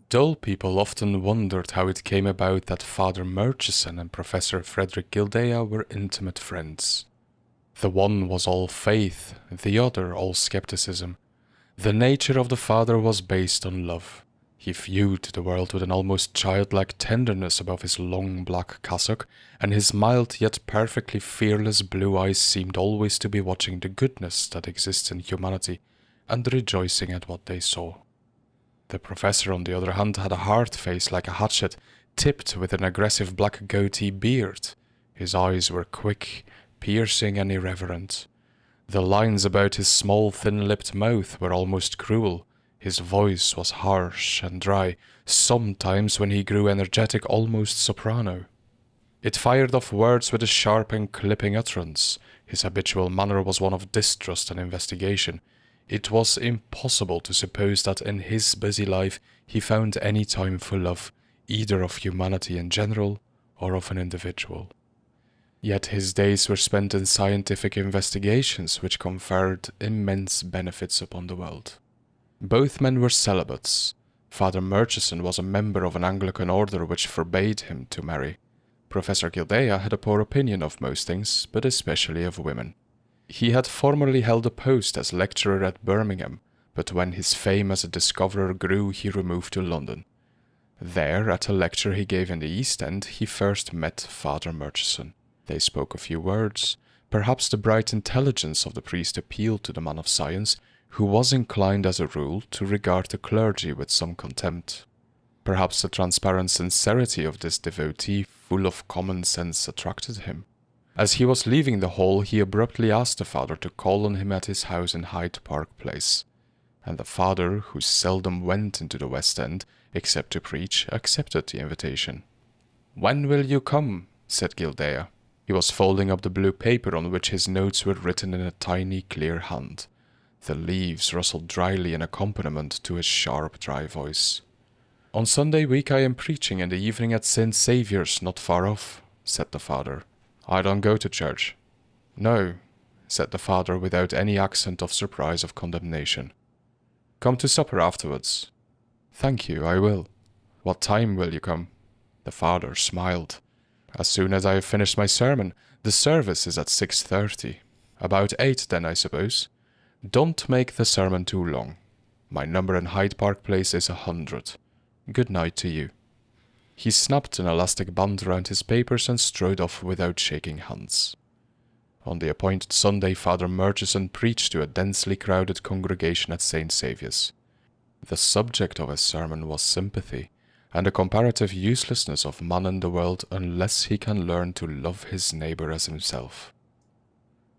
Dull people often wondered how it came about that Father Murchison and Professor Frederic Guildea were intimate friends. The one was all faith, the other all skepticism. The nature of the father was based on love. He viewed the world with an almost childlike tenderness above his long black cassock, and his mild yet perfectly fearless blue eyes seemed always to be watching the goodness that exists in humanity and rejoicing at what they saw. The professor, on the other hand, had a hard face like a hatchet, tipped with an aggressive black goatee beard. His eyes were quick, piercing and irreverent. The lines about his small, thin-lipped mouth were almost cruel. His voice was harsh and dry, sometimes when he grew energetic, almost soprano. It fired off words with a sharp and clipping utterance. His habitual manner was one of distrust and investigation. It was impossible to suppose that in his busy life he found any time for love, either of humanity in general or of an individual. Yet his days were spent in scientific investigations which conferred immense benefits upon the world. Both men were celibates. Father Murchison was a member of an Anglican order which forbade him to marry. Professor Guildea had a poor opinion of most things, but especially of women. He had formerly held a post as lecturer at Birmingham, but when his fame as a discoverer grew, he removed to London. There, at a lecture he gave in the East End, he first met Father Murchison. They spoke a few words. Perhaps the bright intelligence of the priest appealed to the man of science, who was inclined as a rule to regard the clergy with some contempt. Perhaps the transparent sincerity of this devotee, full of common sense, attracted him. As he was leaving the hall, he abruptly asked the father to call on him at his house in Hyde Park Place. And the father, who seldom went into the West End, except to preach, accepted the invitation. "When will you come?" said Guildea. He was folding up the blue paper on which his notes were written in a tiny, clear hand. The leaves rustled dryly in accompaniment to his sharp, dry voice. "On Sunday week I am preaching in the evening at St. Saviour's, not far off," said the father. "I don't go to church." "No," said the father without any accent of surprise or condemnation. "Come to supper afterwards." "Thank you, I will." "What time will you come?" The father smiled. "As soon as I have finished my sermon. The service is at 6:30. About 8 then, I suppose. Don't make the sermon too long. My number in Hyde Park Place is 100. Good night to you." He snapped an elastic band around his papers and strode off without shaking hands. On the appointed Sunday, Father Murchison preached to a densely crowded congregation at St. Saviour's. The subject of his sermon was sympathy, and the comparative uselessness of man in the world unless he can learn to love his neighbor as himself.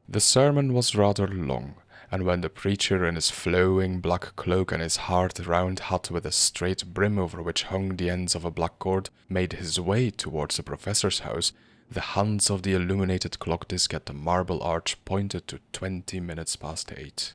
The sermon was rather long, and when the preacher in his flowing black cloak and his hard round hat with a straight brim over which hung the ends of a black cord made his way towards the professor's house, the hands of the illuminated clock disc at the marble arch pointed to 20 minutes past 8.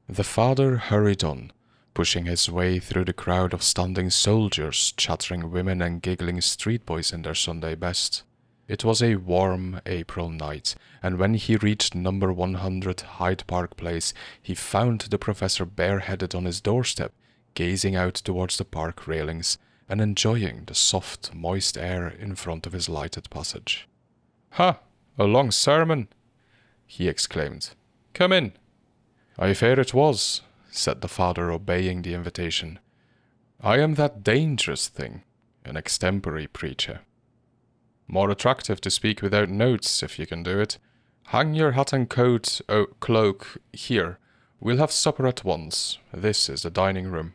The father hurried on, pushing his way through the crowd of standing soldiers, chattering women and giggling street boys in their Sunday best. It was a warm April night, and when he reached number 100 Hyde Park Place, he found the professor bareheaded on his doorstep, gazing out towards the park railings and enjoying the soft, moist air in front of his lighted passage. "Ha! A long sermon!" he exclaimed. "Come in." "I fear it was," said the father, obeying the invitation. "I am that dangerous thing, an extempore preacher. More attractive to speak without notes, if you can do it. Hang your hat and cloak here. We'll have supper at once. This is the dining room."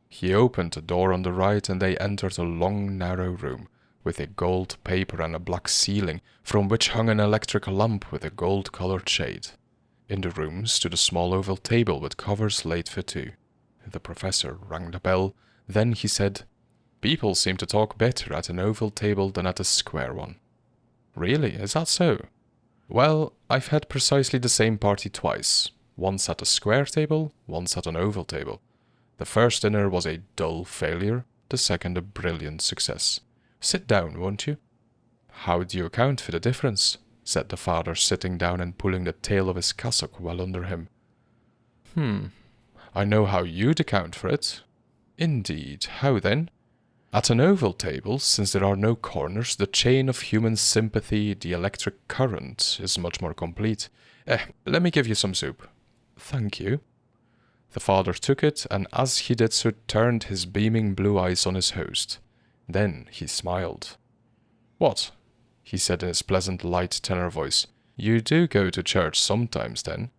He opened a door on the right, and they entered a long, narrow room, with a gold paper and a black ceiling, from which hung an electric lamp with a gold-colored shade. In the room stood a small oval table with covers laid for two. The professor rang the bell. Then he said, "People seem to talk better at an oval table than at a square one." "Really, is that so?" "Well, I've had precisely the same party twice. Once at a square table, once at an oval table. The first dinner was a dull failure, the second a brilliant success. Sit down, won't you?" "How do you account for the difference?" said the father, sitting down and pulling the tail of his cassock well under him. I know how you'd account for it. Indeed. How then? At an oval table, since there are no corners, the chain of human sympathy, the electric current, is much more complete. Let me give you some soup. Thank you. The father took it, and as he did so turned his beaming blue eyes on his host. Then he smiled. What? He said in his pleasant, light tenor voice. You do go to church sometimes, then?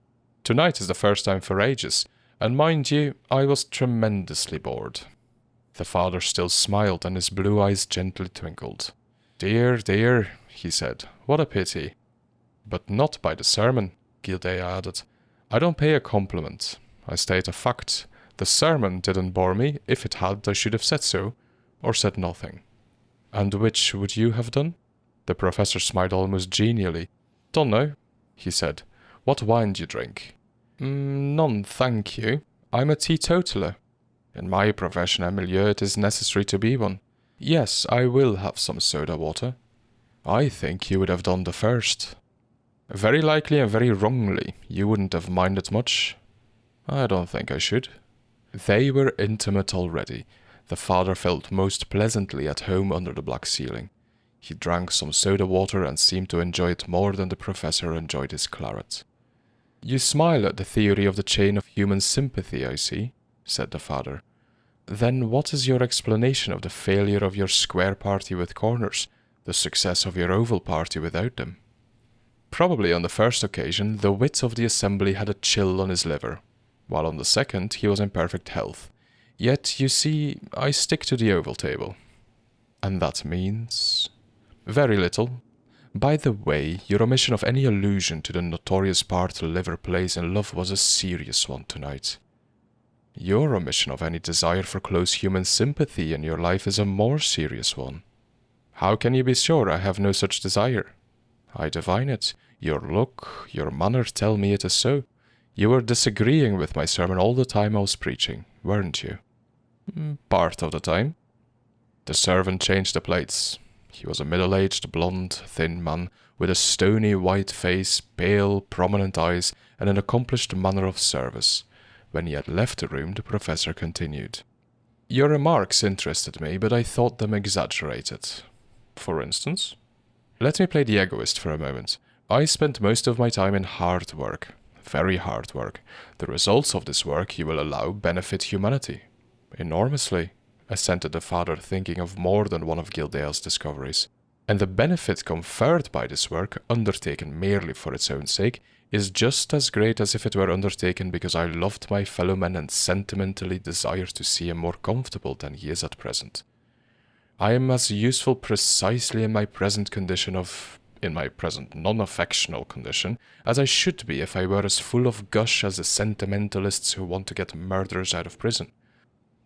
Tonight is the first time for ages, and mind you, I was tremendously bored. The father still smiled, and his blue eyes gently twinkled. Dear, dear, he said, what a pity. But not by the sermon, Guildea added. I don't pay a compliment. I state a fact. The sermon didn't bore me. If it had, I should have said so, or said nothing. And which would you have done? The professor smiled almost genially. Dunno, he said. What wine do you drink? None, thank you. I'm a teetotaler. In my profession and milieu it is necessary to be one. Yes, I will have some soda water. I think you would have done the first. Very likely and very wrongly. You wouldn't have minded much. I don't think I should. They were intimate already. The father felt most pleasantly at home under the black ceiling. He drank some soda water and seemed to enjoy it more than the professor enjoyed his claret. You smile at the theory of the chain of human sympathy, I see, said the father. Then what is your explanation of the failure of your square party with corners, the success of your oval party without them? Probably on the first occasion the wit of the assembly had a chill on his liver, while on the second he was in perfect health. Yet, you see, I stick to the oval table. And that means? Very little. By the way, your omission of any allusion to the notorious part the liver plays in love was a serious one tonight. Your omission of any desire for close human sympathy in your life is a more serious one. How can you be sure I have no such desire? I divine it. Your look, your manner tell me it is so. You were disagreeing with my sermon all the time I was preaching, weren't you? Part of the time. The servant changed the plates. He was a middle-aged, blond, thin man, with a stony white face, pale, prominent eyes, and an accomplished manner of service. When he had left the room, the professor continued. Your remarks interested me, but I thought them exaggerated. For instance? Let me play the egoist for a moment. I spent most of my time in hard work. Very hard work. The results of this work, you will allow, benefit humanity. Enormously, assented the father, thinking of more than one of Guildea's discoveries. And the benefit conferred by this work, undertaken merely for its own sake, is just as great as if it were undertaken because I loved my fellow man and sentimentally desired to see him more comfortable than he is at present. I am as useful precisely in my present non-affectional condition, as I should be if I were as full of gush as the sentimentalists who want to get murderers out of prison.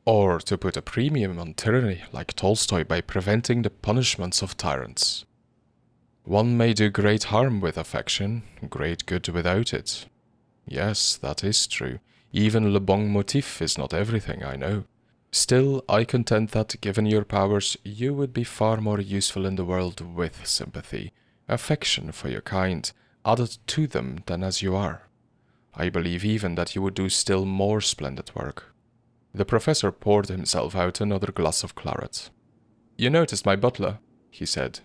Or to put a premium on tyranny, like Tolstoy, by preventing the punishments of tyrants. One may do great harm with affection, great good without it. Yes, that is true. Even le bon motif is not everything, I know. Still, I contend that, given your powers, you would be far more useful in the world with sympathy, affection for your kind, added to them than as you are. I believe even that you would do still more splendid work. The professor poured himself out another glass of claret. You noticed my butler, he said.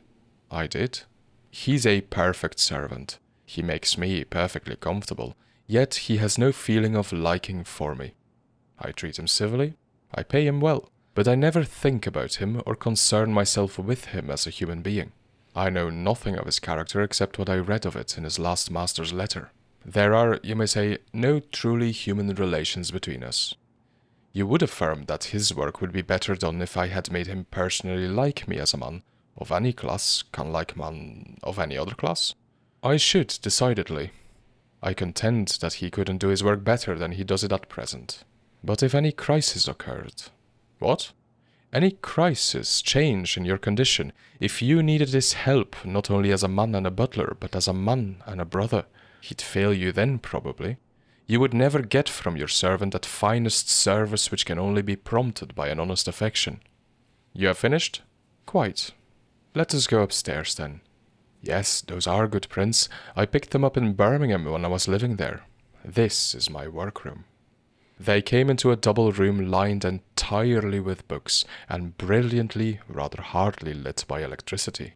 I did. He's a perfect servant. He makes me perfectly comfortable, yet he has no feeling of liking for me. I treat him civilly, I pay him well, but I never think about him or concern myself with him as a human being. I know nothing of his character except what I read of it in his last master's letter. There are, you may say, no truly human relations between us. You would affirm that his work would be better done if I had made him personally like me as a man, of any class, can like man of any other class? I should, decidedly. I contend that he couldn't do his work better than he does it at present. But if any crisis occurred... What? Any crisis, change in your condition, if you needed his help not only as a man and a butler, but as a man and a brother, he'd fail you then, probably. You would never get from your servant that finest service which can only be prompted by an honest affection. You have finished? Quite. Let us go upstairs, then. Yes, those are good prints. I picked them up in Birmingham when I was living there. This is my workroom. They came into a double room lined entirely with books and brilliantly, rather hardly lit by electricity.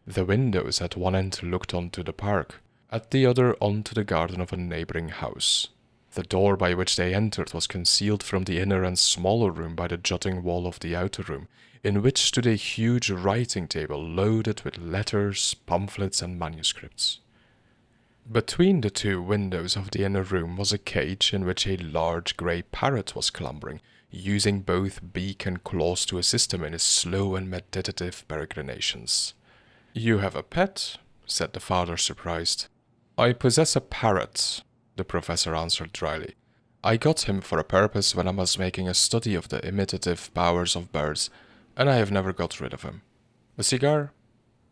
The windows at one end looked onto the park, at the other onto the garden of a neighboring house. The door by which they entered was concealed from the inner and smaller room by the jutting wall of the outer room, in which stood a huge writing table loaded with letters, pamphlets, and manuscripts. Between the two windows of the inner room was a cage in which a large grey parrot was clambering, using both beak and claws to assist him in his slow and meditative peregrinations. "You have a pet?" said the father, surprised. "I possess a parrot," the professor answered dryly. "I got him for a purpose when I was making a study of the imitative powers of birds, and I have never got rid of him. A cigar?"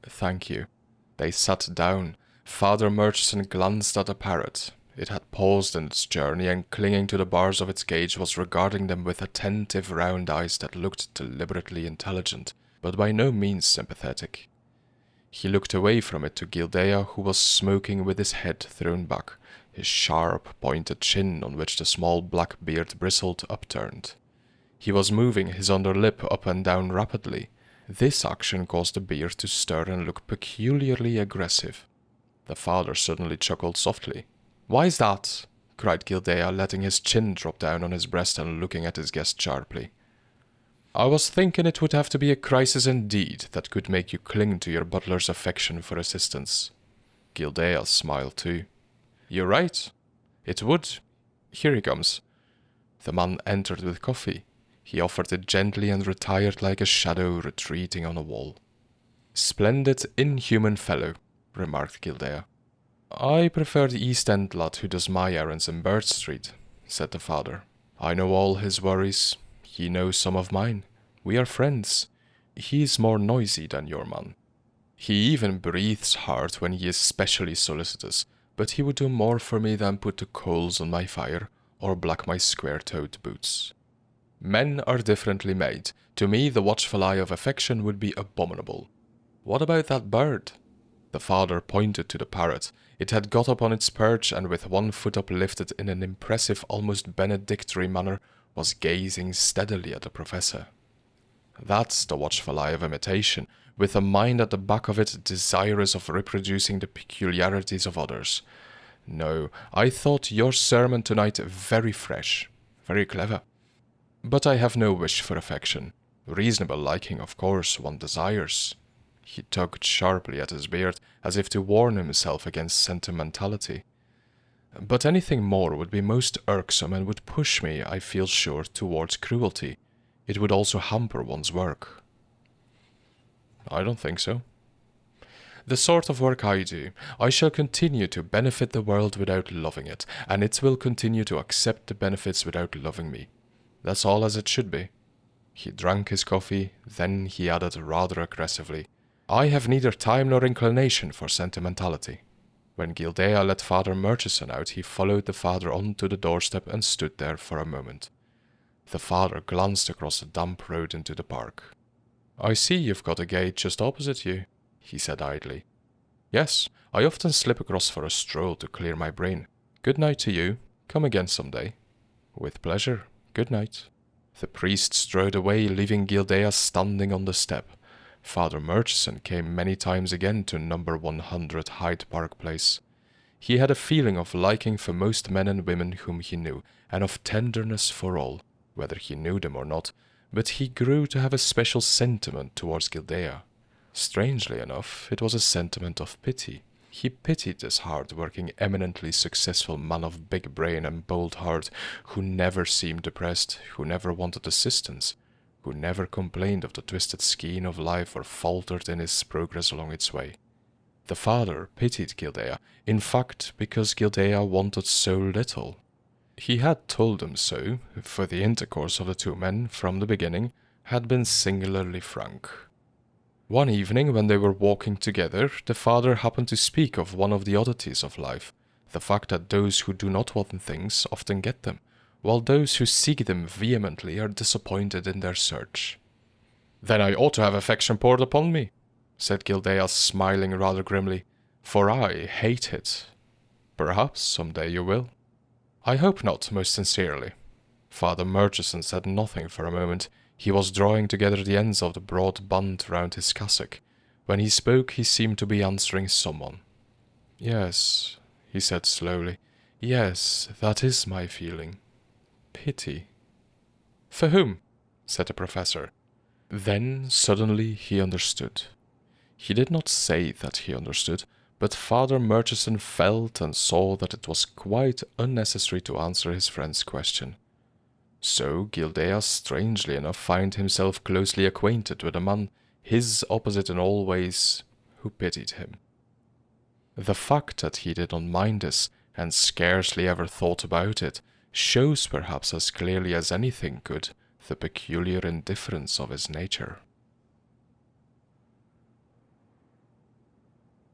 "Thank you." They sat down. Father Murchison glanced at the parrot. It had paused in its journey, and clinging to the bars of its cage was regarding them with attentive round eyes that looked deliberately intelligent, but by no means sympathetic. He looked away from it to Guildea, who was smoking with his head thrown back, his sharp, pointed chin on which the small black beard bristled upturned. He was moving his under lip up and down rapidly. This action caused the beard to stir and look peculiarly aggressive. The father suddenly chuckled softly. "Why's that?" cried Guildea, letting his chin drop down on his breast and looking at his guest sharply. "I was thinking it would have to be a crisis indeed that could make you cling to your butler's affection for assistance." Guildea smiled too. "You're right. It would. Here he comes." The man entered with coffee. He offered it gently and retired like a shadow retreating on a wall. "Splendid, inhuman fellow," remarked Guildea. "I prefer the East End lad who does my errands in Bird Street," said the father. "I know all his worries. He knows some of mine. We are friends. He is more noisy than your man. He even breathes hard when he is specially solicitous, but he would do more for me than put the coals on my fire or black my square-toed boots. Men are differently made. To me, the watchful eye of affection would be abominable. What about that bird?" The father pointed to the parrot. It had got up on its perch and with one foot uplifted in an impressive, almost benedictory manner, was gazing steadily at the professor. "That's the watchful eye of imitation, with a mind at the back of it desirous of reproducing the peculiarities of others. No, I thought your sermon tonight very fresh, very clever. But I have no wish for affection. Reasonable liking, of course, one desires." He tugged sharply at his beard, as if to warn himself against sentimentality. "But anything more would be most irksome and would push me, I feel sure, towards cruelty. It would also hamper one's work." "I don't think so." "The sort of work I do, I shall continue to benefit the world without loving it, and it will continue to accept the benefits without loving me. That's all as it should be." He drank his coffee, then he added rather aggressively, "I have neither time nor inclination for sentimentality." When Guildea let Father Murchison out, he followed the father on to the doorstep and stood there for a moment. The father glanced across the damp road into the park. "I see you've got a gate just opposite you," he said idly. "Yes, I often slip across for a stroll to clear my brain. Good night to you. Come again some day." "With pleasure. Good night." The priest strode away, leaving Guildea standing on the step. Father Murchison came many times again to number 100 Hyde Park Place. He had a feeling of liking for most men and women whom he knew, and of tenderness for all, whether he knew them or not, but he grew to have a special sentiment towards Guildea. Strangely enough, it was a sentiment of pity. He pitied this hard-working, eminently successful man of big brain and bold heart, who never seemed depressed, who never wanted assistance, who never complained of the twisted skein of life or faltered in his progress along its way. The father pitied Guildea, in fact, because Guildea wanted so little. He had told him so, for the intercourse of the two men, from the beginning, had been singularly frank. One evening, when they were walking together, the father happened to speak of one of the oddities of life, the fact that those who do not want things often get them, while those who seek them vehemently are disappointed in their search. "Then I ought to have affection poured upon me," said Guildea, smiling rather grimly, "for I hate it." "Perhaps some day you will." I hope not, most sincerely. Father Murchison said nothing for a moment. He was drawing together the ends of the broad band round his cassock. When he spoke, he seemed to be answering someone. Yes, he said slowly. Yes, that is my feeling. Pity. For whom? Said the professor. Then, suddenly, he understood. He did not say that he understood, but Father Murchison felt and saw that it was quite unnecessary to answer his friend's question. So Guildea, strangely enough, found himself closely acquainted with a man, his opposite in all ways, who pitied him. The fact that he did not mind this, and scarcely ever thought about it, shows perhaps as clearly as anything could the peculiar indifference of his nature.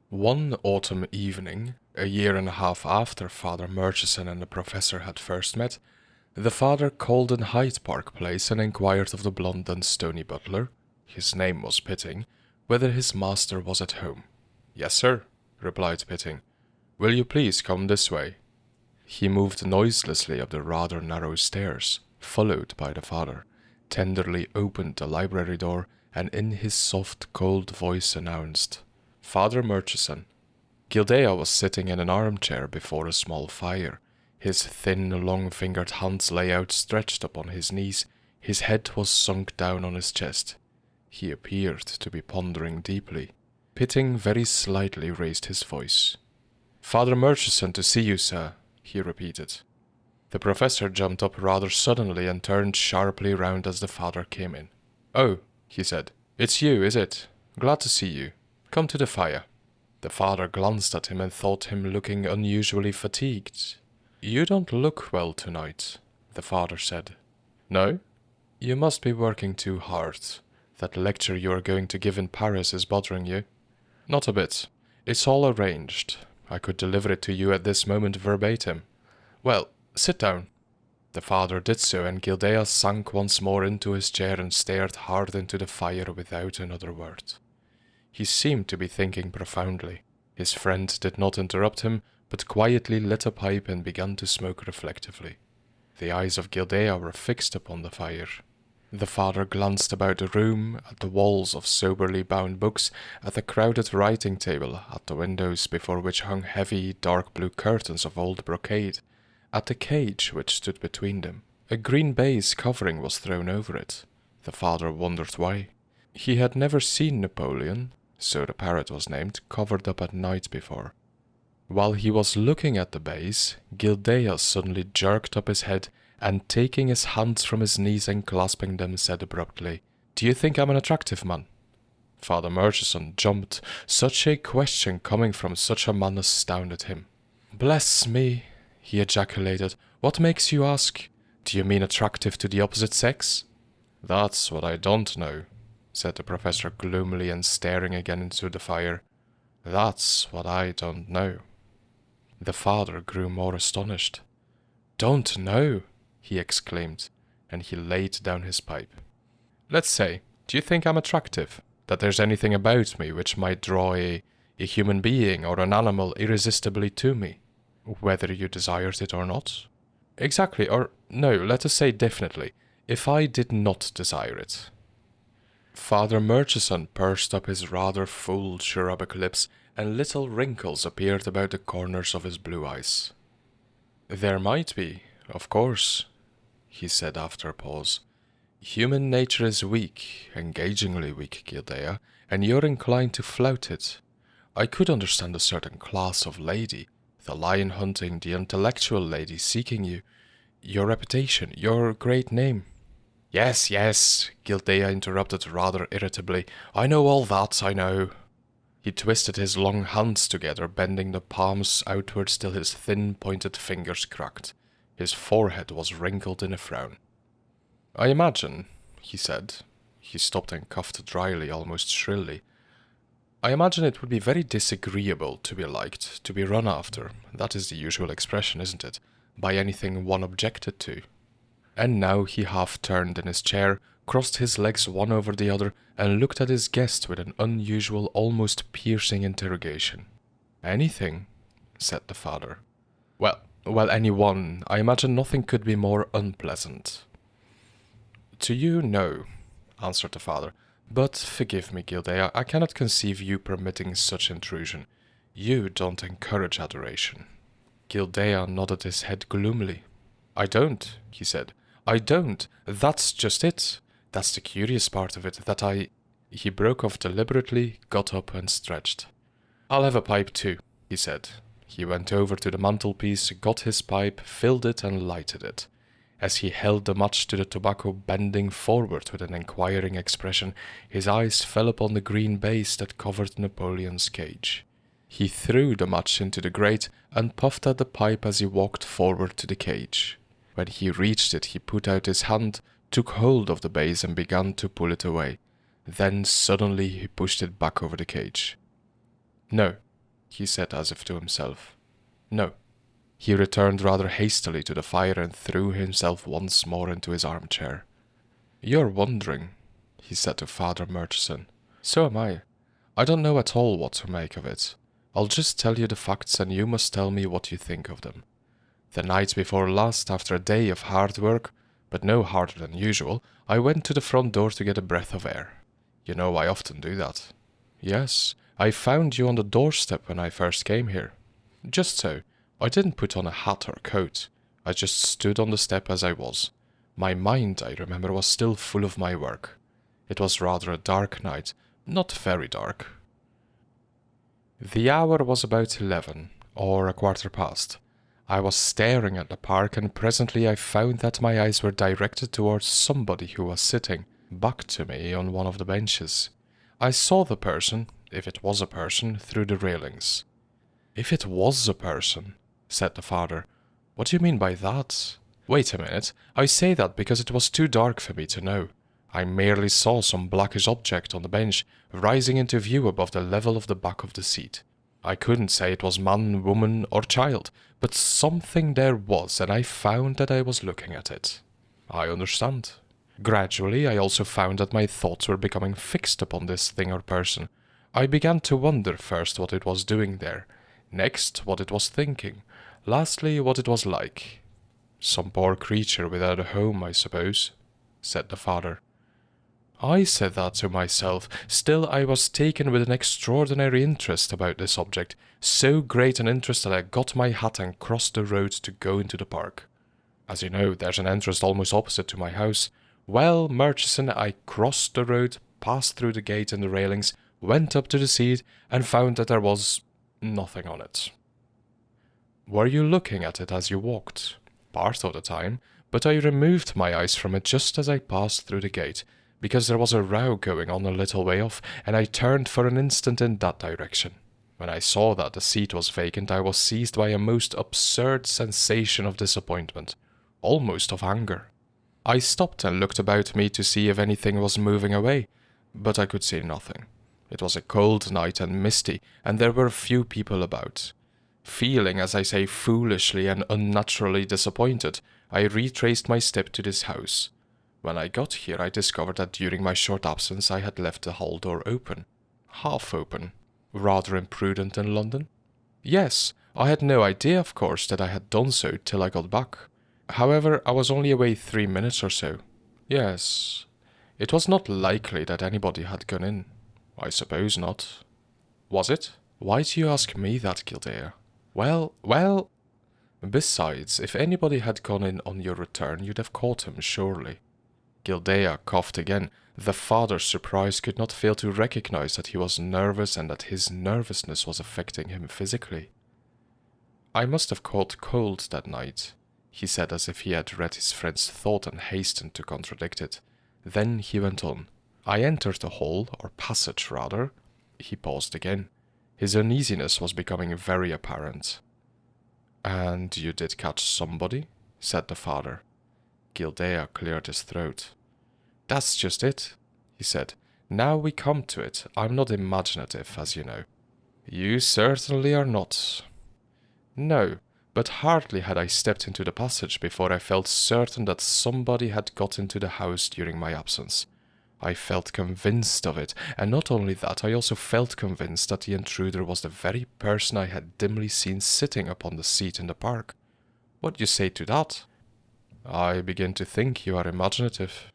One autumn evening, a year and a half after Father Murchison and the professor had first met, the father called in Hyde Park Place and inquired of the blond and stony butler, his name was Pitting, whether his master was at home. "Yes, sir," replied Pitting. "Will you please come this way?" He moved noiselessly up the rather narrow stairs, followed by the father, tenderly opened the library door, and in his soft, cold voice announced, "Father Murchison." Guildea was sitting in an armchair before a small fire. His thin, long-fingered hands lay outstretched upon his knees. His head was sunk down on his chest. He appeared to be pondering deeply. Pitting very slightly raised his voice. "Father Murchison to see you, sir," he repeated. The professor jumped up rather suddenly and turned sharply round as the father came in. "Oh," he said, "it's you, is it? Glad to see you. Come to the fire." The father glanced at him and thought him looking unusually fatigued. "You don't look well tonight," the father said. "No? You must be working too hard. That lecture you are going to give in Paris is bothering you." "Not a bit. It's all arranged. I could deliver it to you at this moment verbatim." "Well, sit down." The father did so, and Guildea sank once more into his chair and stared hard into the fire without another word. He seemed to be thinking profoundly. His friend did not interrupt him, but quietly lit a pipe and began to smoke reflectively. The eyes of Guildea were fixed upon the fire. The father glanced about the room, at the walls of soberly bound books, at the crowded writing table, at the windows before which hung heavy, dark blue curtains of old brocade, at the cage which stood between them. A green baize covering was thrown over it. The father wondered why. He had never seen Napoleon, so the parrot was named, covered up at night before. While he was looking at the baize, Guildea suddenly jerked up his head and, taking his hands from his knees and clasping them, said abruptly, "Do you think I'm an attractive man?" Father Murchison jumped. Such a question coming from such a man astounded him. "Bless me," he ejaculated. "What makes you ask? Do you mean attractive to the opposite sex?" "That's what I don't know," said the professor gloomily and staring again into the fire. "That's what I don't know." The father grew more astonished. "Don't know?" he exclaimed, and he laid down his pipe. "Let's say, do you think I'm attractive? That there's anything about me which might draw a human being or an animal irresistibly to me, whether you desired it or not?" "Exactly, or no, let us say definitely, if I did not desire it." Father Murchison pursed up his rather full, cherubic lips, and little wrinkles appeared about the corners of his blue eyes. "There might be, of course," he said after a pause. "Human nature is weak, engagingly weak, Guildea, and you're inclined to flout it. I could understand a certain class of lady, the lion-hunting, the intellectual lady seeking you, your reputation, your great name." Yes, Guildea interrupted rather irritably. "I know all that, I know." He twisted his long hands together, bending the palms outwards till his thin, pointed fingers cracked. His forehead was wrinkled in a frown. "I imagine," he said. He stopped and coughed dryly, almost shrilly. "I imagine it would be very disagreeable to be liked, to be run after, that is the usual expression, isn't it, by anything one objected to." And now he half turned in his chair, crossed his legs one over the other, and looked at his guest with an unusual, almost piercing interrogation. "Anything?" said the father. "Well, Well, anyone. I imagine nothing could be more unpleasant. To you, no, answered the father. But forgive me, Guildea, I cannot conceive you permitting such intrusion. You don't encourage adoration. Guildea nodded his head gloomily. I don't, he said. I don't. That's just it. That's the curious part of it, that I... He broke off deliberately, got up and stretched. I'll have a pipe too, he said. He went over to the mantelpiece, got his pipe, filled it and lighted it. As he held the match to the tobacco, bending forward with an inquiring expression, his eyes fell upon the green baize that covered Napoleon's cage. He threw the match into the grate and puffed at the pipe as he walked forward to the cage. When he reached it, he put out his hand, took hold of the baize and began to pull it away. Then suddenly he pushed it back over the cage. No, he said as if to himself. No. He returned rather hastily to the fire and threw himself once more into his armchair. You're wondering, he said to Father Murchison. So am I. I don't know at all what to make of it. I'll just tell you the facts and you must tell me what you think of them. The night before last, after a day of hard work, but no harder than usual, I went to the front door to get a breath of air. You know I often do that. Yes, I found you on the doorstep when I first came here. Just so. I didn't put on a hat or coat. I just stood on the step as I was. My mind, I remember, was still full of my work. It was rather a dark night, not very dark. The hour was about 11, or a quarter past. I was staring at the park, and presently I found that my eyes were directed towards somebody who was sitting, back to me, on one of the benches. I saw the person, if it was a person, through the railings. If it was a person, said the father. What do you mean by that? Wait a minute. I say that because it was too dark for me to know. I merely saw some blackish object on the bench, rising into view above the level of the back of the seat. I couldn't say it was man, woman, or child, but something there was, and I found that I was looking at it. I understand. Gradually, I also found that my thoughts were becoming fixed upon this thing or person. I began to wonder first what it was doing there, next what it was thinking, lastly what it was like. Some poor creature without a home, I suppose, said the father. I said that to myself. Still, I was taken with an extraordinary interest about this object, so great an interest that I got my hat and crossed the road to go into the park. As you know, there's an entrance almost opposite to my house. Well, Murchison, I crossed the road, passed through the gate and the railings, went up to the seat, and found that there was nothing on it. Were you looking at it as you walked? Part of the time, but I removed my eyes from it just as I passed through the gate, because there was a row going on a little way off, and I turned for an instant in that direction. When I saw that the seat was vacant, I was seized by a most absurd sensation of disappointment, almost of anger. I stopped and looked about me to see if anything was moving away, but I could see nothing. It was a cold night and misty, and there were few people about. Feeling, as I say, foolishly and unnaturally disappointed, I retraced my step to this house. When I got here, I discovered that during my short absence I had left the hall door open. Half open. Rather imprudent in London? Yes, I had no idea, of course, that I had done so till I got back. However, I was only away 3 minutes or so. Yes, it was not likely that anybody had gone in. I suppose not. Was it? Why do you ask me that, Guildea? Well... Besides, if anybody had gone in on your return, you'd have caught him, surely. Guildea coughed again. The father's surprise could not fail to recognize that he was nervous and that his nervousness was affecting him physically. I must have caught cold that night, he said as if he had read his friend's thought and hastened to contradict it. Then he went on. I entered the hall, or passage rather. He paused again. His uneasiness was becoming very apparent. And you did catch somebody? Said the father. Guildea cleared his throat. That's just it, he said. Now we come to it. I'm not imaginative, as you know. You certainly are not. No, but hardly had I stepped into the passage before I felt certain that somebody had got into the house during my absence. I felt convinced of it, and not only that, I also felt convinced that the intruder was the very person I had dimly seen sitting upon the seat in the park. What do you say to that? I begin to think you are imaginative.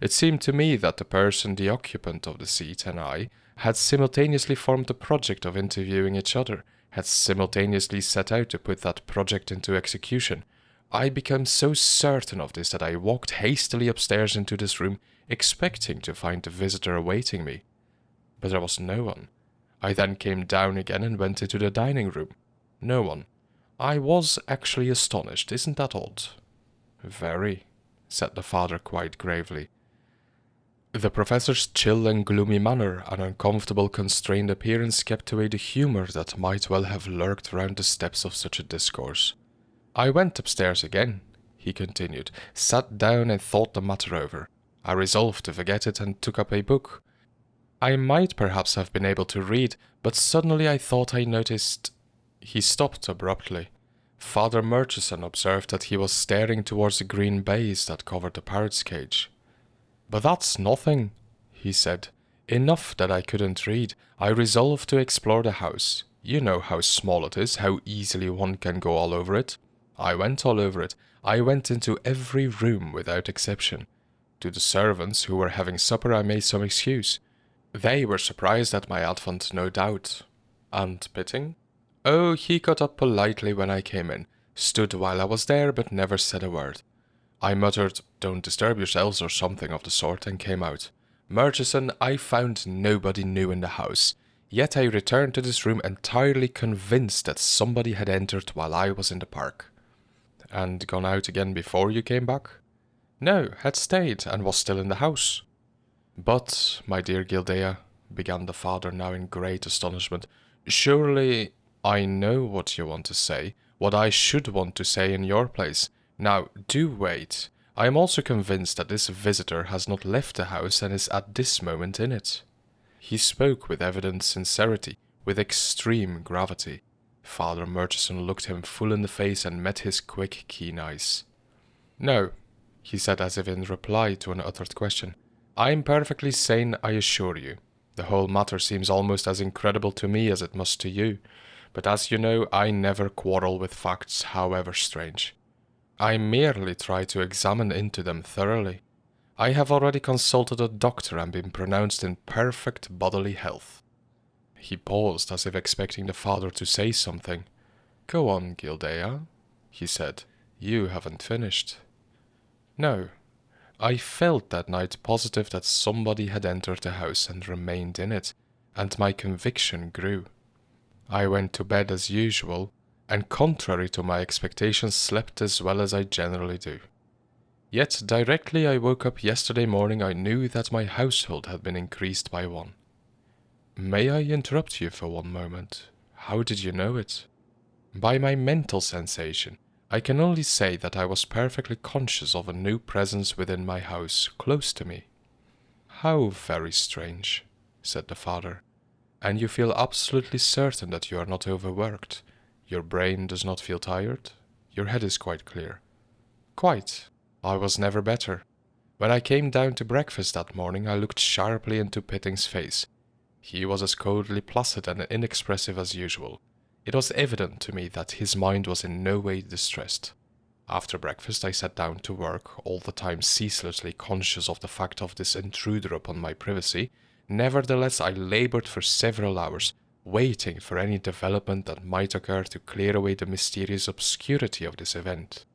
It seemed to me that the person, the occupant of the seat, and I had simultaneously formed the project of interviewing each other, had simultaneously set out to put that project into execution. I became so certain of this that I walked hastily upstairs into this room, expecting to find the visitor awaiting me. But there was no one. I then came down again and went into the dining room. No one. I was actually astonished, isn't that odd? Very, said the father quite gravely. The professor's chill and gloomy manner and uncomfortable constrained appearance kept away the humour that might well have lurked round the steps of such a discourse. I went upstairs again, he continued, sat down and thought the matter over. I resolved to forget it and took up a book. I might perhaps have been able to read, but suddenly I thought I noticed... He stopped abruptly. Father Murchison observed that he was staring towards the green baize that covered the parrot's cage. But that's nothing, he said. Enough that I couldn't read. I resolved to explore the house. You know how small it is, how easily one can go all over it. I went all over it. I went into every room without exception. To the servants who were having supper I made some excuse. They were surprised at my advent, no doubt. And Pitting? Oh, he got up politely when I came in, stood while I was there but never said a word. I muttered, "Don't disturb yourselves," or something of the sort, and came out. Murchison, I found nobody new in the house, yet I returned to this room entirely convinced that somebody had entered while I was in the park. And gone out again before you came back? No, had stayed, and was still in the house. But, my dear Guildea, began the father now in great astonishment, surely I know what you want to say, what I should want to say in your place. Now, do wait. I am also convinced that this visitor has not left the house and is at this moment in it. He spoke with evident sincerity, with extreme gravity. Father Murchison looked him full in the face and met his quick, keen eyes. No, he said as if in reply to an uttered question. I am perfectly sane, I assure you. The whole matter seems almost as incredible to me as it must to you, but as you know, I never quarrel with facts, however strange. I merely try to examine into them thoroughly. I have already consulted a doctor and been pronounced in perfect bodily health. He paused as if expecting the father to say something. Go on, Guildea, he said. You haven't finished. No. I felt that night positive that somebody had entered the house and remained in it, and my conviction grew. I went to bed as usual, and contrary to my expectations slept as well as I generally do. Yet directly I woke up yesterday morning I knew that my household had been increased by one. May I interrupt you for one moment? How did you know it? By my mental sensation. I can only say that I was perfectly conscious of a new presence within my house, close to me. How very strange, said the father. And you feel absolutely certain that you are not overworked? Your brain does not feel tired? Your head is quite clear? Quite. I was never better. When I came down to breakfast that morning, I looked sharply into Pitting's face. He was as coldly placid and inexpressive as usual. It was evident to me that his mind was in no way distressed. After breakfast I sat down to work, all the time ceaselessly conscious of the fact of this intruder upon my privacy. Nevertheless, I laboured for several hours, waiting for any development that might occur to clear away the mysterious obscurity of this event.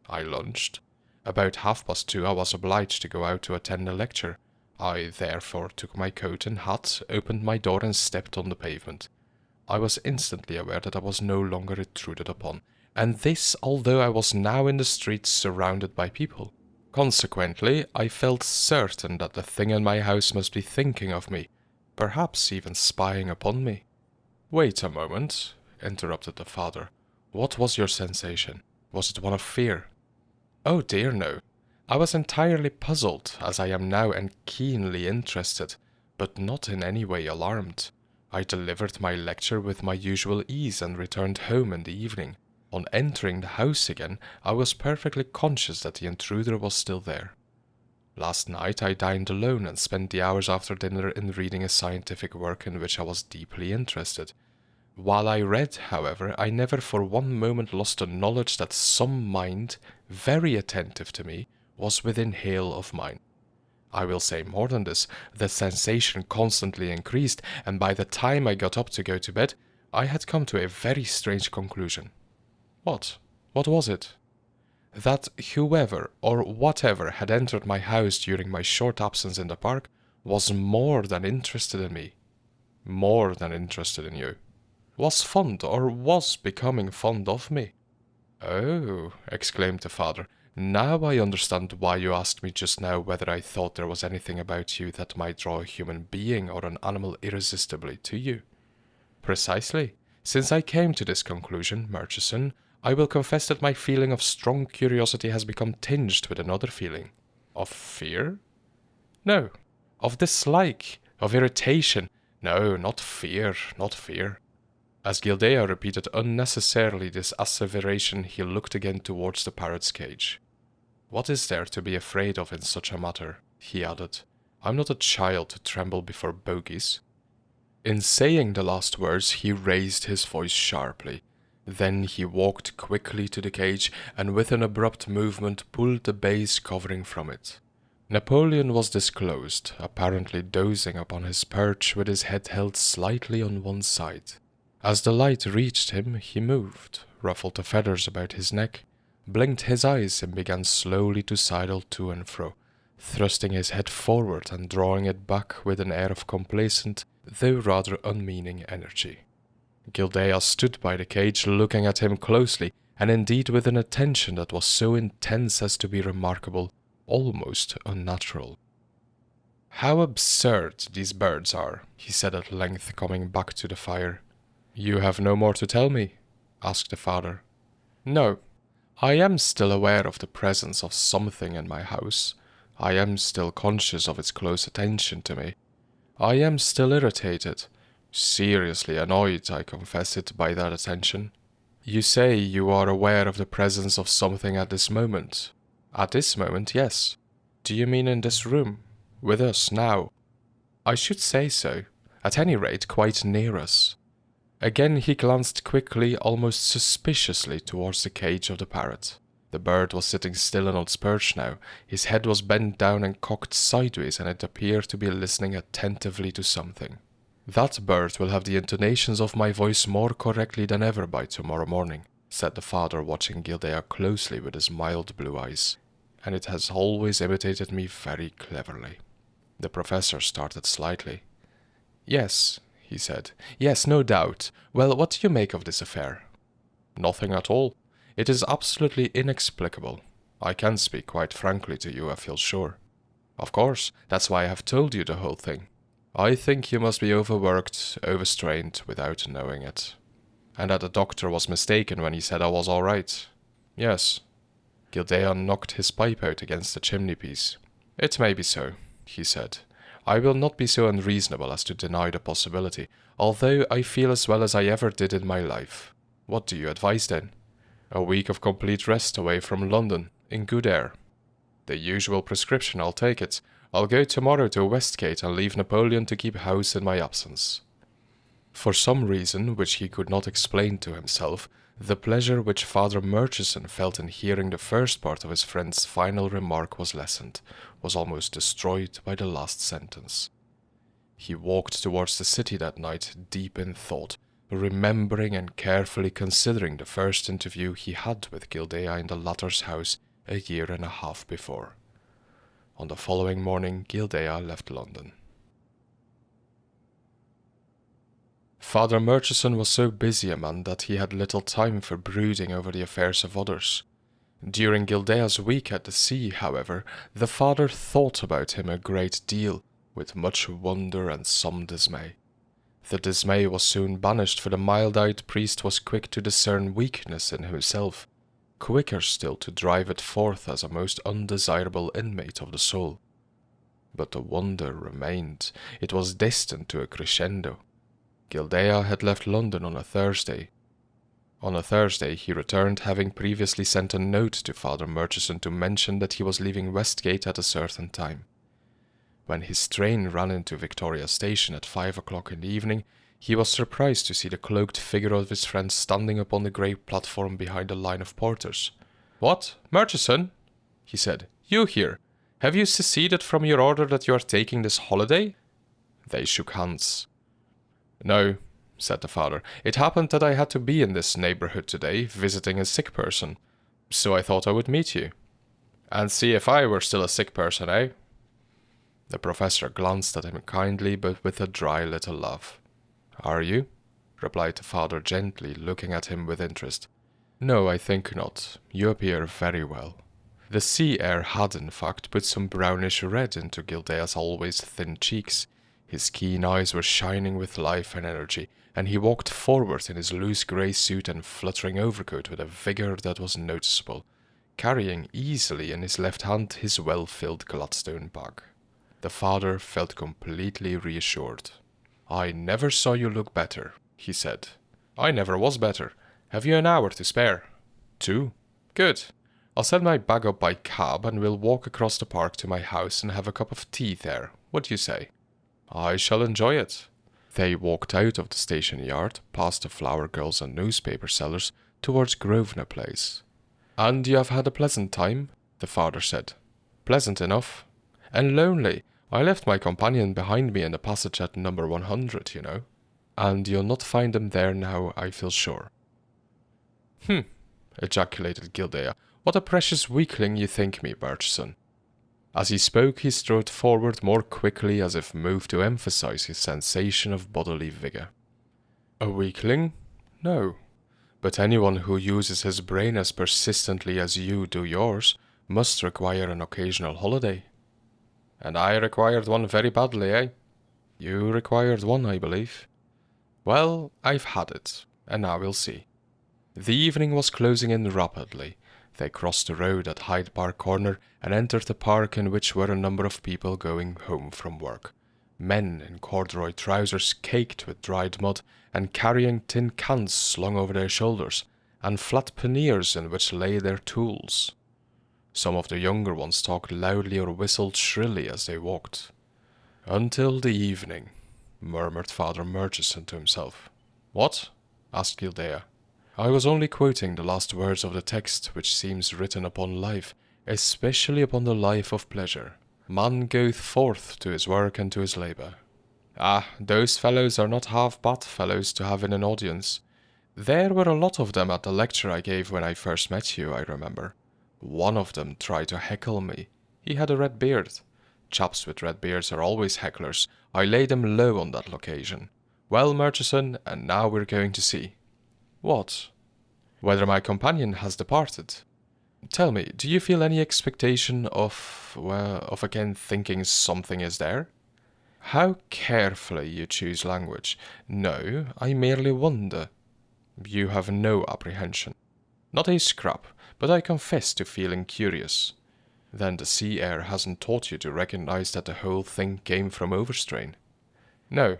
I lunched. About 2:30 I was obliged to go out to attend a lecture. I therefore took my coat and hat, opened my door and stepped on the pavement. I was instantly aware that I was no longer intruded upon, and this although I was now in the streets surrounded by people. Consequently, I felt certain that the thing in my house must be thinking of me, perhaps even spying upon me. Wait a moment, interrupted the father. What was your sensation? Was it one of fear? Oh dear, no. I was entirely puzzled, as I am now, and keenly interested, but not in any way alarmed. I delivered my lecture with my usual ease and returned home in the evening. On entering the house again, I was perfectly conscious that the intruder was still there. Last night I dined alone and spent the hours after dinner in reading a scientific work in which I was deeply interested. While I read, however, I never for one moment lost the knowledge that some mind, very attentive to me, was within hail of mine. I will say more than this, the sensation constantly increased, and by the time I got up to go to bed, I had come to a very strange conclusion. What? What was it? That whoever or whatever had entered my house during my short absence in the park was more than interested in me. More than interested in you. Was fond or was becoming fond of me. Oh, exclaimed the father, now I understand why you asked me just now whether I thought there was anything about you that might draw a human being or an animal irresistibly to you. Precisely. Since I came to this conclusion, Murchison, I will confess that my feeling of strong curiosity has become tinged with another feeling. Of fear? No. Of dislike, of irritation. No, not fear, not fear. As Guildea repeated unnecessarily this asseveration, he looked again towards the parrot's cage. What is there to be afraid of in such a matter? He added. I'm not a child to tremble before bogies. In saying the last words, he raised his voice sharply. Then he walked quickly to the cage and with an abrupt movement pulled the baize covering from it. Napoleon was disclosed, apparently dozing upon his perch with his head held slightly on one side. As the light reached him, he moved, ruffled the feathers about his neck, blinked his eyes and began slowly to sidle to and fro, thrusting his head forward and drawing it back with an air of complacent, though rather unmeaning energy. Guildea stood by the cage looking at him closely, and indeed with an attention that was so intense as to be remarkable, almost unnatural. How absurd these birds are, he said at length, coming back to the fire. You have no more to tell me? Asked the father. No. I am still aware of the presence of something in my house. I am still conscious of its close attention to me. I am still irritated, seriously annoyed, I confess it, by that attention. You say you are aware of the presence of something at this moment. At this moment, yes. Do you mean in this room? With us now? I should say so. At any rate, quite near us. Again he glanced quickly, almost suspiciously, towards the cage of the parrot. The bird was sitting still on its perch now. His head was bent down and cocked sideways, and it appeared to be listening attentively to something. That bird will have the intonations of my voice more correctly than ever by tomorrow morning, said the father, watching Guildea closely with his mild blue eyes. And it has always imitated me very cleverly. The professor started slightly. Yes, he said. Yes, no doubt. Well, what do you make of this affair? Nothing at all. It is absolutely inexplicable. I can speak quite frankly to you, I feel sure. Of course, that's why I have told you the whole thing. I think you must be overworked, overstrained, without knowing it. And that the doctor was mistaken when he said I was all right. Yes. Guildea knocked his pipe out against the chimney-piece. It may be so, he said. I will not be so unreasonable as to deny the possibility, although I feel as well as I ever did in my life. What do you advise then? A week of complete rest away from London, in good air. The usual prescription, I'll take it. I'll go tomorrow to Westgate and leave Napoleon to keep house in my absence. For some reason, which he could not explain to himself, the pleasure which Father Murchison felt in hearing the first part of his friend's final remark was lessened, was almost destroyed by the last sentence. He walked towards the city that night deep in thought, remembering and carefully considering the first interview he had with Guildea in the latter's house a year and a half before. On the following morning, Guildea left London. Father Murchison was so busy a man that he had little time for brooding over the affairs of others. During Guildea's week at the sea, however, the father thought about him a great deal, with much wonder and some dismay. The dismay was soon banished, for the mild-eyed priest was quick to discern weakness in himself, quicker still to drive it forth as a most undesirable inmate of the soul. But the wonder remained. It was destined to a crescendo. Guildea had left London on a Thursday. On a Thursday he returned, having previously sent a note to Father Murchison to mention that he was leaving Westgate at a certain time. When his train ran into Victoria Station at 5 o'clock in the evening, He was surprised to see the cloaked figure of his friend standing upon the grey platform behind a line of porters. "What, Murchison?" he said. "You here? Have you seceded from your order that you are taking this holiday?" They shook hands. "No," said the father. "It happened that I had to be in this neighborhood today, visiting a sick person. So I thought I would meet you. And see if I were still a sick person, eh?" The professor glanced at him kindly, but with a dry little laugh. "Are you?" replied the father gently, looking at him with interest. "No, I think not. You appear very well." The sea air had, in fact, put some brownish red into Guildea's always thin cheeks. His keen eyes were shining with life and energy, and he walked forward in his loose grey suit and fluttering overcoat with a vigour that was noticeable, carrying easily in his left hand his well-filled Gladstone bag. The father felt completely reassured. "I never saw you look better," he said. "I never was better. Have you an hour to spare?" "2. "Good. I'll send my bag up by cab and we'll walk across the park to my house and have a cup of tea there. What do you say?" "I shall enjoy it." They walked out of the station yard, past the flower girls and newspaper sellers, towards Grosvenor Place. "And you have had a pleasant time?" the father said. "Pleasant enough. And lonely. I left my companion behind me in the passage at number 100, you know. And you'll not find them there now, I feel sure." Ejaculated Guildea. "What a precious weakling you think me, Murchison." As he spoke, he strode forward more quickly, as if moved to emphasize his sensation of bodily vigor. "A weakling? No. But anyone who uses his brain as persistently as you do yours must require an occasional holiday." "And I required one very badly, eh?" "You required one, I believe." "Well, I've had it, and now we'll see." The evening was closing in rapidly. They crossed the road at Hyde Park Corner and entered the park, in which were a number of people going home from work. Men in corduroy trousers caked with dried mud and carrying tin cans slung over their shoulders, and flat panniers in which lay their tools. Some of the younger ones talked loudly or whistled shrilly as they walked. "Until the evening," murmured Father Murchison to himself. "What?" asked Guildea. "I was only quoting the last words of the text, which seems written upon life, especially upon the life of pleasure. Man goeth forth to his work and to his labour. Ah, those fellows are not half bad fellows to have in an audience. There were a lot of them at the lecture I gave when I first met you, I remember. One of them tried to heckle me. He had a red beard. Chaps with red beards are always hecklers. I laid him low on that occasion. Well, Murchison, and now we're going to see." "What?" "Whether my companion has departed. Tell me, do you feel any expectation of again thinking something is there?" "How carefully you choose language. No, I merely wonder." "You have no apprehension." "Not a scrap, but I confess to feeling curious." "Then the sea air hasn't taught you to recognize that the whole thing came from overstrain?" "No,"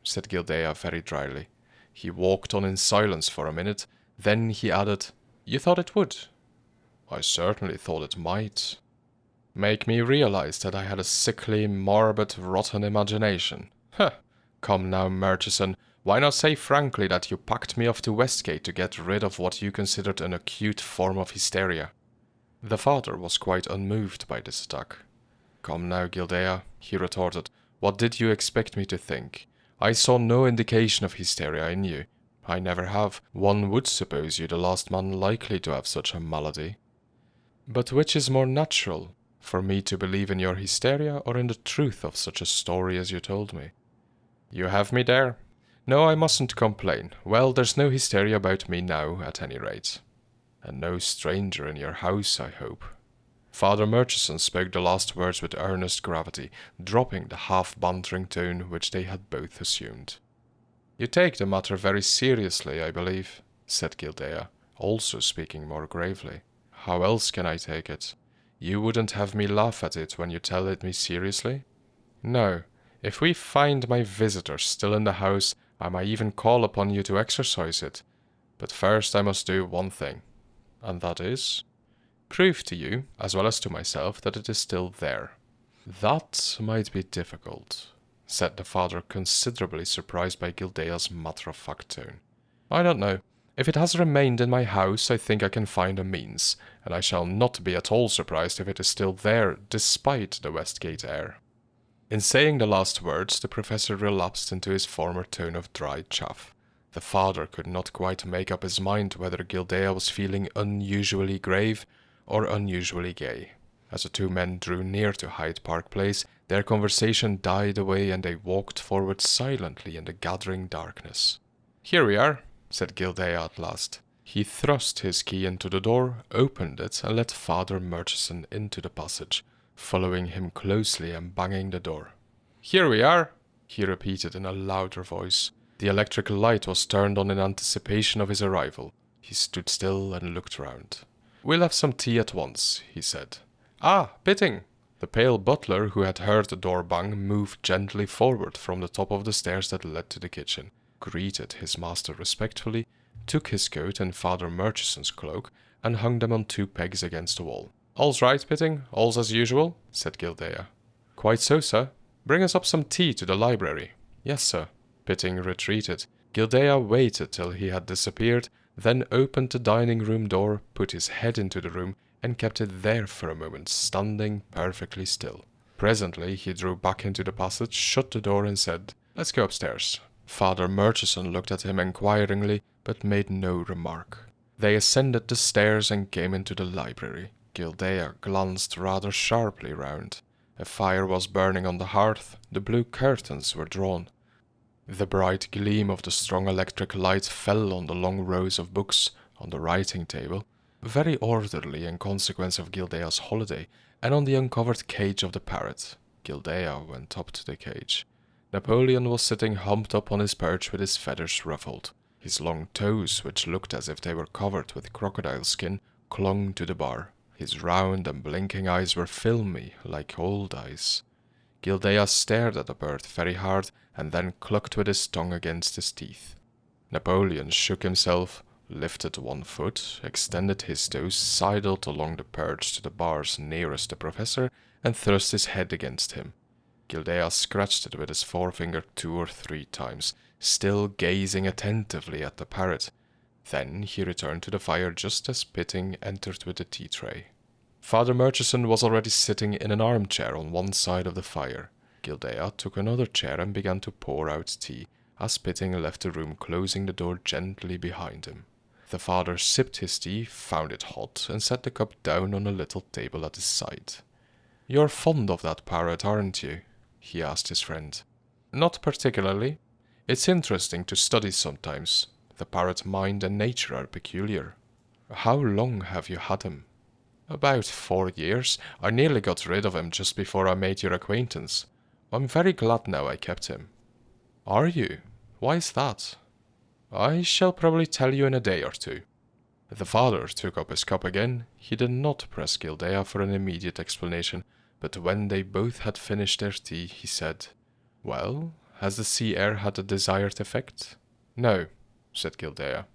said Guildea very dryly. He walked on in silence for a minute, then he added, "You thought it would?" "I certainly thought it might." "Make me realize that I had a sickly, morbid, rotten imagination. Huh! Come now, Murchison, why not say frankly that you packed me off to Westgate to get rid of what you considered an acute form of hysteria?" The father was quite unmoved by this attack. "Come now, Guildea," he retorted, "what did you expect me to think? I saw no indication of hysteria in you. I never have. One would suppose you the last man likely to have such a malady. But which is more natural, for me to believe in your hysteria or in the truth of such a story as you told me?" "You have me there. No, I mustn't complain. Well, there's no hysteria about me now, at any rate. And no stranger in your house, I hope." Father Murchison spoke the last words with earnest gravity, dropping the half-bantering tone which they had both assumed. "You take the matter very seriously, I believe," said Guildea, also speaking more gravely. "How else can I take it? You wouldn't have me laugh at it when you tell it me seriously?" "No. If we find my visitor still in the house, I might even call upon you to exorcise it. But first I must do one thing." "And that is?" "Prove to you, as well as to myself, that it is still there." "That might be difficult," said the father, considerably surprised by Guildea's matter-of-fact tone. I don't know. If it has remained in my house, I think I can find a means, and I shall not be at all surprised if it is still there, despite the Westgate air. In saying the last words, the professor relapsed into his former tone of dry chaff. The father could not quite make up his mind whether Guildea was feeling unusually grave or unusually gay. As the two men drew near to Hyde Park Place, their conversation died away and they walked forward silently in the gathering darkness. "Here we are," said Guildea at last. He thrust his key into the door, opened it, and let Father Murchison into the passage, following him closely and banging the door. "Here we are," he repeated in a louder voice. The electric light was turned on in anticipation of his arrival. He stood still and looked round. "We'll have some tea at once," he said. "Ah, Pitting!" The pale butler, who had heard the door bang, moved gently forward from the top of the stairs that led to the kitchen, greeted his master respectfully, took his coat and Father Murchison's cloak, and hung them on 2 pegs against the wall. "All's right, Pitting? All's as usual?" said Guildea. "Quite so, sir. Bring us up some tea to the library." "Yes, sir." Pitting retreated. Guildea waited till he had disappeared, then opened the dining-room door, put his head into the room, and kept it there for a moment, standing perfectly still. Presently he drew back into the passage, shut the door, and said, "Let's go upstairs." Father Murchison looked at him inquiringly, but made no remark. They ascended the stairs and came into the library. Guildea glanced rather sharply round. A fire was burning on the hearth, the blue curtains were drawn. The bright gleam of the strong electric light fell on the long rows of books on the writing table, very orderly in consequence of Guildea's holiday, and on the uncovered cage of the parrot. Guildea went up to the cage. Napoleon was sitting humped up on his perch with his feathers ruffled. His long toes, which looked as if they were covered with crocodile skin, clung to the bar. His round and blinking eyes were filmy, like old eyes. Guildea stared at the bird very hard, and then clucked with his tongue against his teeth. Napoleon shook himself, lifted 1 foot, extended his toes, sidled along the perch to the bars nearest the professor, and thrust his head against him. Guildea scratched it with his forefinger 2 or 3 times, still gazing attentively at the parrot. Then he returned to the fire just as Pitting entered with the tea tray. Father Murchison was already sitting in an armchair on one side of the fire. Guildea took another chair and began to pour out tea, as Pitting left the room, closing the door gently behind him. The father sipped his tea, found it hot, and set the cup down on a little table at his side. "You're fond of that parrot, aren't you?" he asked his friend. "Not particularly. It's interesting to study sometimes. The parrot mind and nature are peculiar." "How long have you had him?" "About 4 years. I nearly got rid of him just before I made your acquaintance. I'm very glad now I kept him." "Are you? Why is that?" "I shall probably tell you in a day or 2. The father took up his cup again. He did not press Guildea for an immediate explanation, but when they both had finished their tea, he said, "Well, has the sea air had the desired effect?" "No," said Guildea.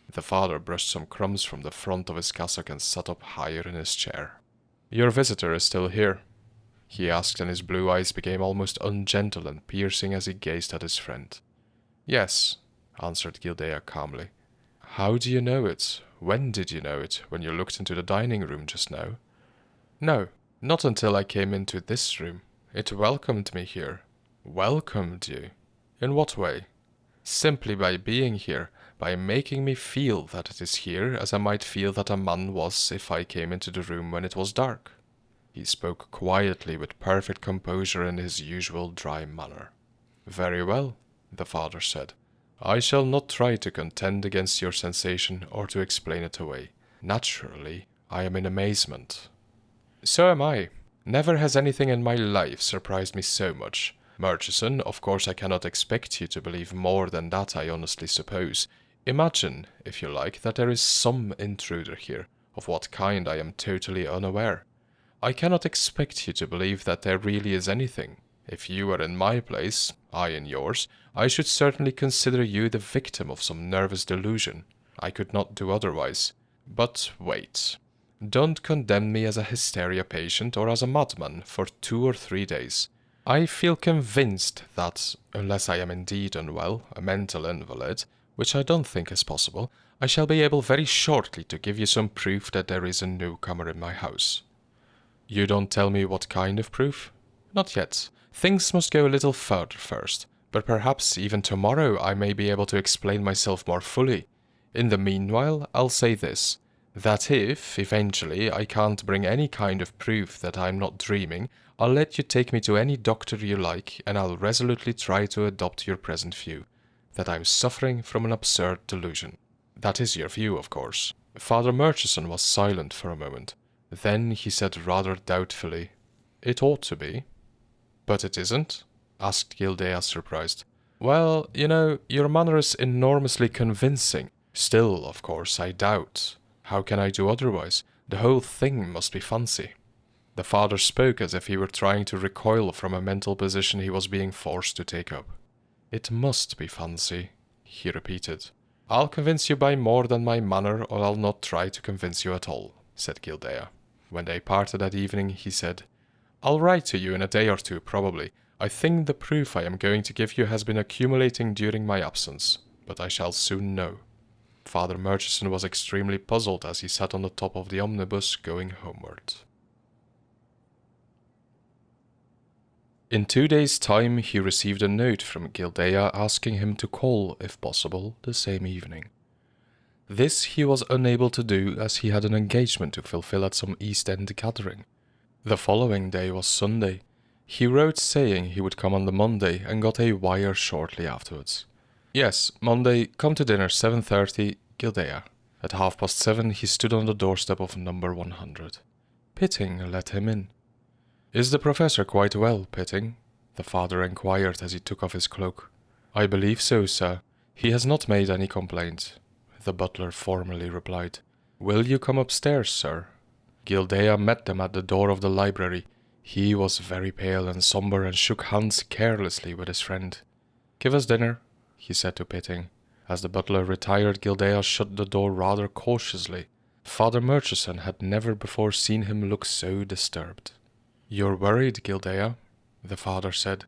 The father brushed some crumbs from the front of his cassock and sat up higher in his chair. "Your visitor is still here?" he asked, and his blue eyes became almost ungentle and piercing as he gazed at his friend. "Yes," answered Guildea calmly. "How do you know it? When did you know it? When you looked into the dining room just now?" "No, not until I came into this room. It welcomed me here." "Welcomed you? In what way?" "Simply by being here, by making me feel that it is here as I might feel that a man was if I came into the room when it was dark." He spoke quietly with perfect composure in his usual dry manner. "Very well," the father said. "I shall not try to contend against your sensation or to explain it away. Naturally, I am in amazement." "So am I. Never has anything in my life surprised me so much. Murchison, of course I cannot expect you to believe more than that, I honestly suppose. Imagine, if you like, that there is some intruder here, of what kind I am totally unaware. I cannot expect you to believe that there really is anything. If you were in my place, I in yours, I should certainly consider you the victim of some nervous delusion. I could not do otherwise. But wait. Don't condemn me as a hysteria patient or as a madman for 2 or 3 days. I feel convinced that, unless I am indeed unwell, a mental invalid, which I don't think is possible, I shall be able very shortly to give you some proof that there is a newcomer in my house. You don't tell me what kind of proof? Not yet. Things must go a little further first, but perhaps even tomorrow I may be able to explain myself more fully. In the meanwhile, I'll say this, that if, eventually, I can't bring any kind of proof that I'm not dreaming, I'll let you take me to any doctor you like, and I'll resolutely try to adopt your present view, that I'm suffering from an absurd delusion. That is your view, of course. Father Murchison was silent for a moment. Then he said rather doubtfully, "It ought to be." "But it isn't?" asked Guildea, surprised. "Well, your manner is enormously convincing. Still, of course, I doubt. How can I do otherwise? The whole thing must be fancy." The father spoke as if he were trying to recoil from a mental position he was being forced to take up. "It must be fancy," he repeated. "I'll convince you by more than my manner, or I'll not try to convince you at all," said Guildea. When they parted that evening, he said, "I'll write to you in a day or two, probably. I think the proof I am going to give you has been accumulating during my absence, but I shall soon know." Father Murchison was extremely puzzled as he sat on the top of the omnibus going homeward. In 2 days' time, he received a note from Guildea asking him to call, if possible, the same evening. This he was unable to do as he had an engagement to fulfill at some East End gathering. The following day was Sunday. He wrote saying he would come on the Monday and got a wire shortly afterwards. "Yes, Monday, come to dinner, 7:30, Guildea." At 7:30 he stood on the doorstep of number 100. Pitting let him in. "Is the professor quite well, Pitting?" the father inquired as he took off his cloak. "I believe so, sir. He has not made any complaint," the butler formally replied. "Will you come upstairs, sir?" Guildea met them at the door of the library. He was very pale and sombre and shook hands carelessly with his friend. "Give us dinner," he said to Pitting. As the butler retired, Guildea shut the door rather cautiously. Father Murchison had never before seen him look so disturbed. "You're worried, Guildea," the father said.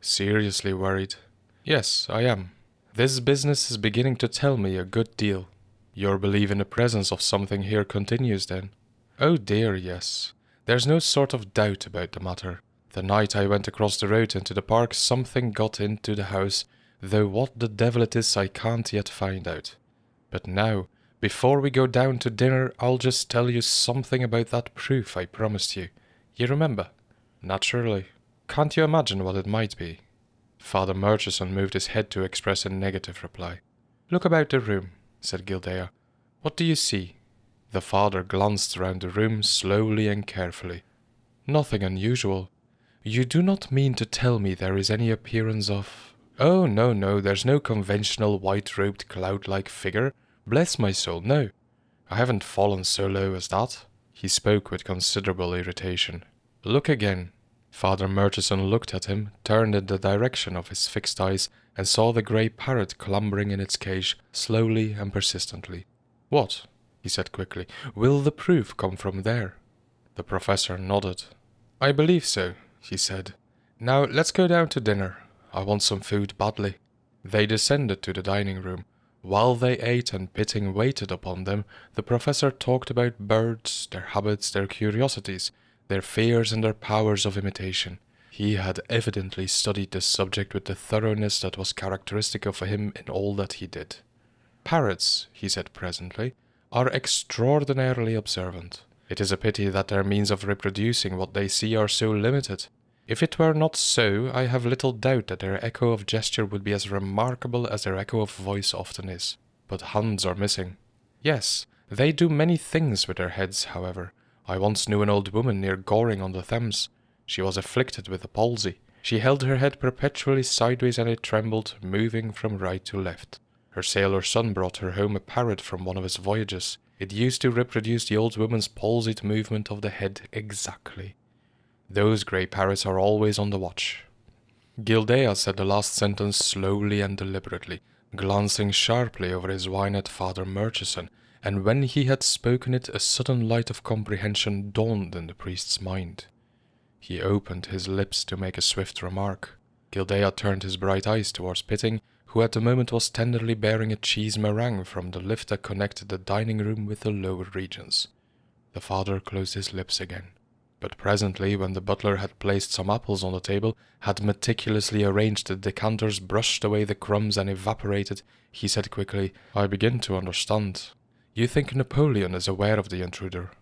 "Seriously worried?" "Yes, I am. This business is beginning to tell me a good deal." "Your belief in the presence of something here continues, then?" "Oh dear, yes. There's no sort of doubt about the matter. The night I went across the road into the park, something got into the house, though what the devil it is I can't yet find out. But now, before we go down to dinner, I'll just tell you something about that proof I promised you. You remember?" "Naturally. Can't you imagine what it might be?" Father Murchison moved his head to express a negative reply. "Look about the room," said Guildea. "What do you see?" The father glanced round the room slowly and carefully. "Nothing unusual. You do not mean to tell me there is any appearance of—" "Oh, no, there's no conventional white-robed cloud-like figure. Bless my soul, no. I haven't fallen so low as that." He spoke with considerable irritation. "Look again." Father Murchison looked at him, turned in the direction of his fixed eyes, and saw the grey parrot clambering in its cage, slowly and persistently. "What?" he said quickly. "Will the proof come from there?" The professor nodded. "I believe so," he said. "Now let's go down to dinner. I want some food badly." They descended to the dining room. While they ate and Pitting waited upon them, the professor talked about birds, their habits, their curiosities, their fears and their powers of imitation. He had evidently studied the subject with the thoroughness that was characteristic of him in all that he did. "Parrots," he said presently, "are extraordinarily observant. It is a pity that their means of reproducing what they see are so limited. If it were not so, I have little doubt that their echo of gesture would be as remarkable as their echo of voice often is. But hands are missing. Yes, they do many things with their heads, however. I once knew an old woman near Goring on the Thames. She was afflicted with the palsy. She held her head perpetually sideways and it trembled, moving from right to left. Her sailor son brought her home a parrot from one of his voyages. It used to reproduce the old woman's palsied movement of the head exactly. Those grey parrots are always on the watch." Guildea said the last sentence slowly and deliberately, glancing sharply over his wine at Father Murchison, and when he had spoken it, a sudden light of comprehension dawned in the priest's mind. He opened his lips to make a swift remark. Guildea turned his bright eyes towards Pitting, who at the moment was tenderly bearing a cheese meringue from the lift that connected the dining room with the lower regions. The father closed his lips again. But presently, when the butler had placed some apples on the table, had meticulously arranged the decanters, brushed away the crumbs and evaporated, he said quickly, "I begin to understand. You think Napoleon is aware of the intruder?"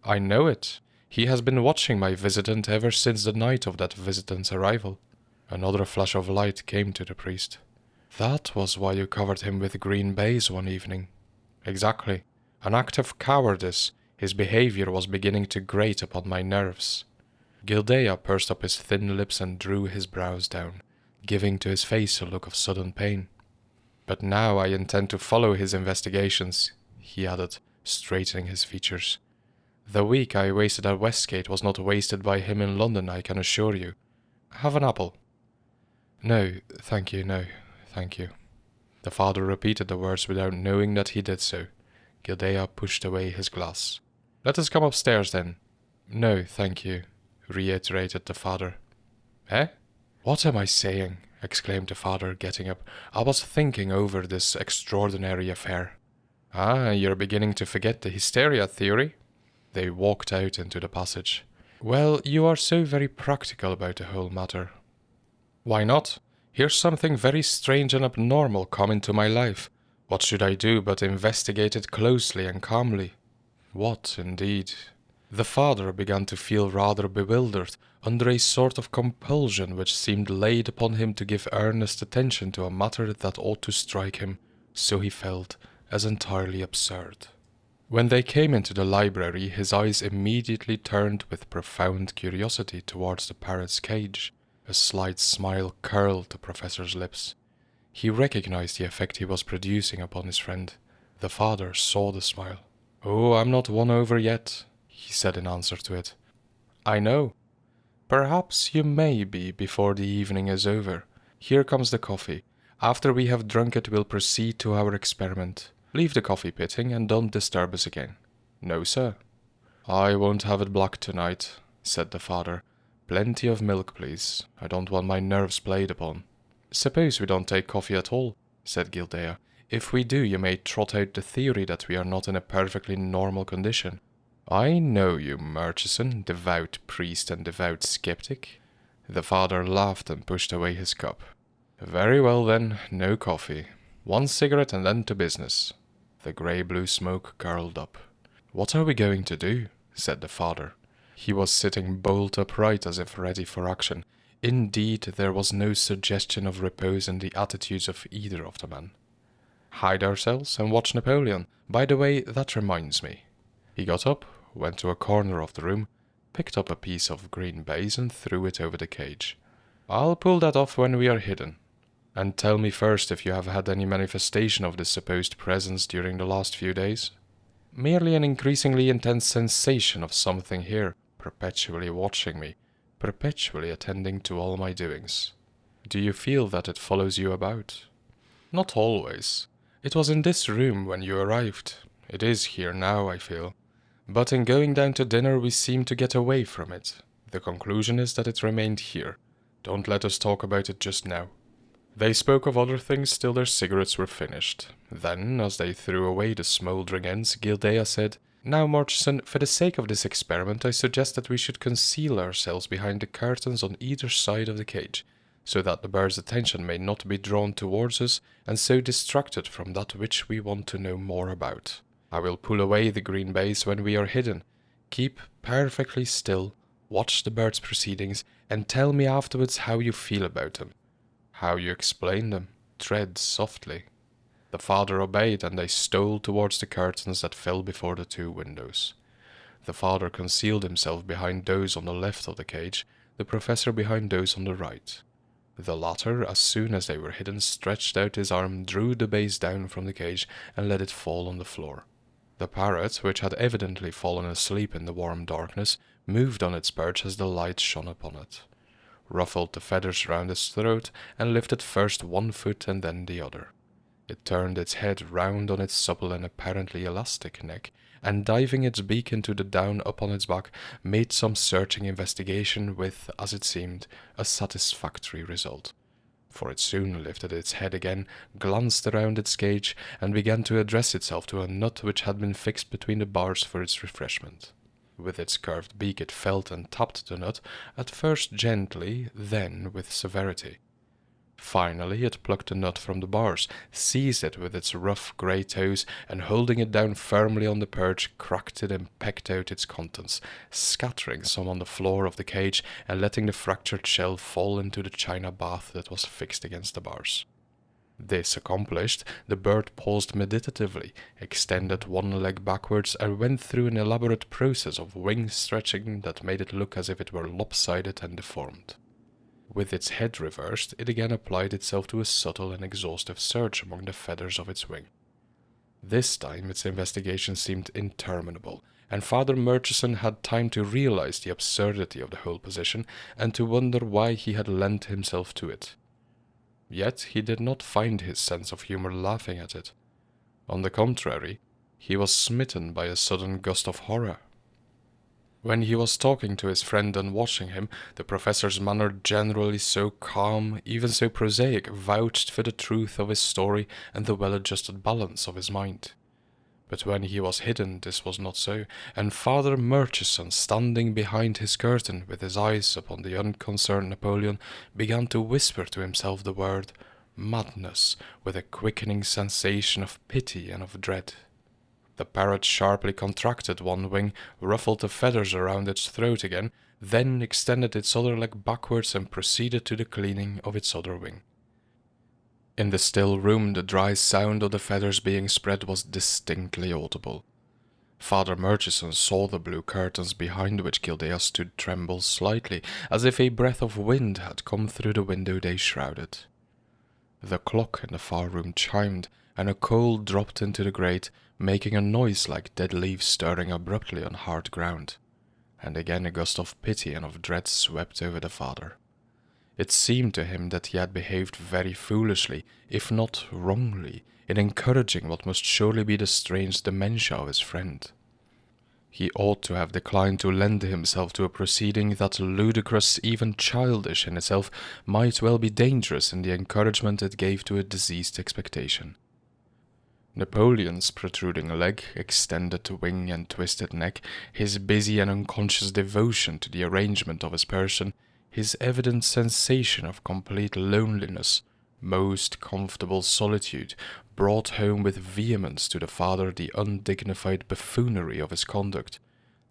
"I know it. He has been watching my visitant ever since the night of that visitant's arrival." Another flash of light came to the priest. "That was why you covered him with green baize one evening." "Exactly. An act of cowardice. His behavior was beginning to grate upon my nerves." Guildea pursed up his thin lips and drew his brows down, giving to his face a look of sudden pain. "But now I intend to follow his investigations," he added, straightening his features. "The week I wasted at Westgate was not wasted by him in London, I can assure you. Have an apple?" "No, thank you, no, thank you." The father repeated the words without knowing that he did so. Guildea pushed away his glass. "Let us come upstairs, then." "No, thank you," reiterated the father. "Eh? What am I saying?" exclaimed the father, getting up. "I was thinking over this extraordinary affair." "Ah, you're beginning to forget the hysteria theory?" They walked out into the passage. "Well, you are so very practical about the whole matter." "Why not? Here's something very strange and abnormal come into my life. What should I do but investigate it closely and calmly?" What, indeed? The father began to feel rather bewildered, under a sort of compulsion which seemed laid upon him to give earnest attention to a matter that ought to strike him, so he felt, as entirely absurd. When they came into the library, his eyes immediately turned with profound curiosity towards the parrot's cage. A slight smile curled the professor's lips. He recognized the effect he was producing upon his friend. The father saw the smile. "Oh, I'm not won over yet," he said in answer to it. "I know. Perhaps you may be before the evening is over. Here comes the coffee. After we have drunk it, we'll proceed to our experiment. Leave the coffee, Pitting, and don't disturb us again." "No, sir." "I won't have it black tonight," said the father. "Plenty of milk, please. I don't want my nerves played upon." "Suppose we don't take coffee at all," said Guildea. "If we do, you may trot out the theory that we are not in a perfectly normal condition." "I know you, Murchison, devout priest and devout skeptic." The father laughed and pushed away his cup. "Very well then, no coffee. One cigarette and then to business." The grey-blue smoke curled up. "What are we going to do?" said the father. He was sitting bolt upright as if ready for action. Indeed, there was no suggestion of repose in the attitudes of either of the men. "Hide ourselves and watch Napoleon. By the way, that reminds me." He got up, went to a corner of the room, picked up a piece of green baize and threw it over the cage. "I'll pull that off when we are hidden. And tell me first if you have had any manifestation of this supposed presence during the last few days." "Merely an increasingly intense sensation of something here, perpetually watching me, perpetually attending to all my doings." "Do you feel that it follows you about?" "Not always. It was in this room when you arrived. It is here now, I feel. But in going down to dinner we seemed to get away from it. The conclusion is that it remained here. Don't let us talk about it just now." They spoke of other things till their cigarettes were finished. Then, as they threw away the smouldering ends, Guildea said, "Now, Murchison, for the sake of this experiment, I suggest that we should conceal ourselves behind the curtains on either side of the cage, so that the bird's attention may not be drawn towards us, and so distracted from that which we want to know more about. I will pull away the green baize when we are hidden. Keep perfectly still, watch the bird's proceedings, and tell me afterwards how you feel about them. How you explain them. Tread softly." The father obeyed, and they stole towards the curtains that fell before the two windows. The father concealed himself behind those on the left of the cage, the professor behind those on the right. The latter, as soon as they were hidden, stretched out his arm, drew the baize down from the cage, and let it fall on the floor. The parrot, which had evidently fallen asleep in the warm darkness, moved on its perch as the light shone upon it, ruffled the feathers round its throat, and lifted first one foot and then the other. It turned its head round on its supple and apparently elastic neck, and diving its beak into the down upon its back, made some searching investigation with, as it seemed, a satisfactory result. For it soon lifted its head again, glanced around its cage, and began to address itself to a nut which had been fixed between the bars for its refreshment. With its curved beak it felt and tapped the nut, at first gently, then with severity. Finally it plucked the nut from the bars, seized it with its rough grey toes, and holding it down firmly on the perch, cracked it and pecked out its contents, scattering some on the floor of the cage and letting the fractured shell fall into the china bath that was fixed against the bars. This accomplished, the bird paused meditatively, extended one leg backwards, and went through an elaborate process of wing stretching that made it look as if it were lopsided and deformed. With its head reversed, it again applied itself to a subtle and exhaustive search among the feathers of its wing. This time its investigation seemed interminable, and Father Murchison had time to realize the absurdity of the whole position, and to wonder why he had lent himself to it. Yet he did not find his sense of humor laughing at it. On the contrary, he was smitten by a sudden gust of horror. When he was talking to his friend and watching him, the professor's manner, generally so calm, even so prosaic, vouched for the truth of his story and the well-adjusted balance of his mind. But when he was hidden, this was not so, and Father Murchison, standing behind his curtain, with his eyes upon the unconcerned Napoleon, began to whisper to himself the word madness, with a quickening sensation of pity and of dread. The parrot sharply contracted one wing, ruffled the feathers around its throat again, then extended its other leg backwards and proceeded to the cleaning of its other wing. In the still room the dry sound of the feathers being spread was distinctly audible. Father Murchison saw the blue curtains behind which Guildea stood tremble slightly, as if a breath of wind had come through the window they shrouded. The clock in the far room chimed, and a coal dropped into the grate, making a noise like dead leaves stirring abruptly on hard ground. And again a gust of pity and of dread swept over the father. It seemed to him that he had behaved very foolishly, if not wrongly, in encouraging what must surely be the strange dementia of his friend. He ought to have declined to lend himself to a proceeding that, ludicrous, even childish in itself, might well be dangerous in the encouragement it gave to a diseased expectation. Napoleon's protruding leg, extended wing and twisted neck, his busy and unconscious devotion to the arrangement of his person, his evident sensation of complete loneliness, most comfortable solitude, brought home with vehemence to the father the undignified buffoonery of his conduct,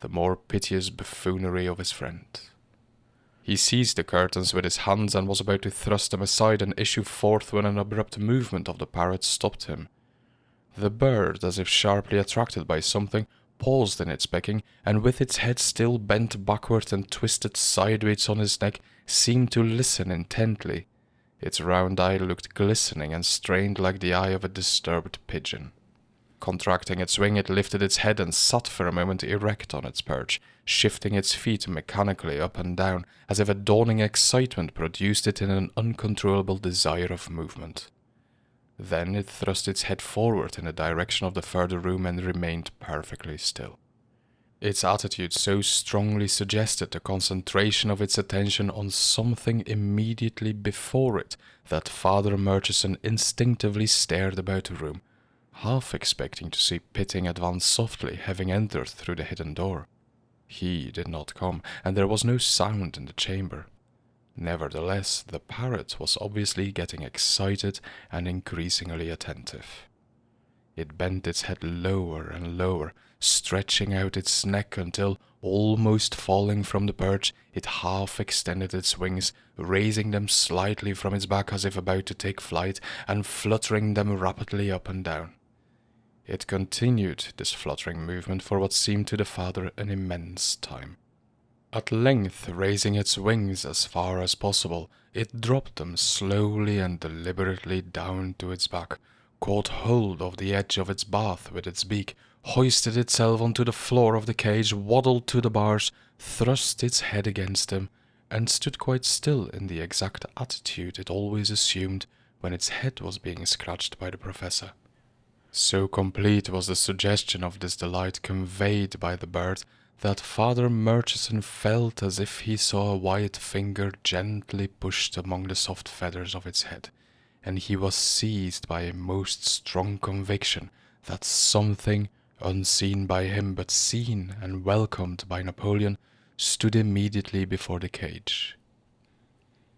the more piteous buffoonery of his friend. He seized the curtains with his hands and was about to thrust them aside and issue forth when an abrupt movement of the parrot stopped him. The bird, as if sharply attracted by something, paused in its pecking, and with its head still bent backward and twisted sideways on his neck, seemed to listen intently. Its round eye looked glistening and strained like the eye of a disturbed pigeon. Contracting its wing, it lifted its head and sat for a moment erect on its perch, shifting its feet mechanically up and down, as if a dawning excitement produced it in an uncontrollable desire of movement. Then it thrust its head forward in the direction of the further room and remained perfectly still. Its attitude so strongly suggested the concentration of its attention on something immediately before it that Father Murchison instinctively stared about the room, half expecting to see Pitting advance softly, having entered through the hidden door. He did not come, and there was no sound in the chamber. Nevertheless, the parrot was obviously getting excited and increasingly attentive. It bent its head lower and lower, stretching out its neck until, almost falling from the perch, it half extended its wings, raising them slightly from its back as if about to take flight, and fluttering them rapidly up and down. It continued this fluttering movement for what seemed to the father an immense time. At length, raising its wings as far as possible, it dropped them slowly and deliberately down to its back, caught hold of the edge of its bath with its beak, hoisted itself onto the floor of the cage, waddled to the bars, thrust its head against them, and stood quite still in the exact attitude it always assumed when its head was being scratched by the professor. So complete was the suggestion of this delight conveyed by the bird that Father Murchison felt as if he saw a white finger gently pushed among the soft feathers of its head, and he was seized by a most strong conviction that something, unseen by him but seen and welcomed by Napoleon, stood immediately before the cage.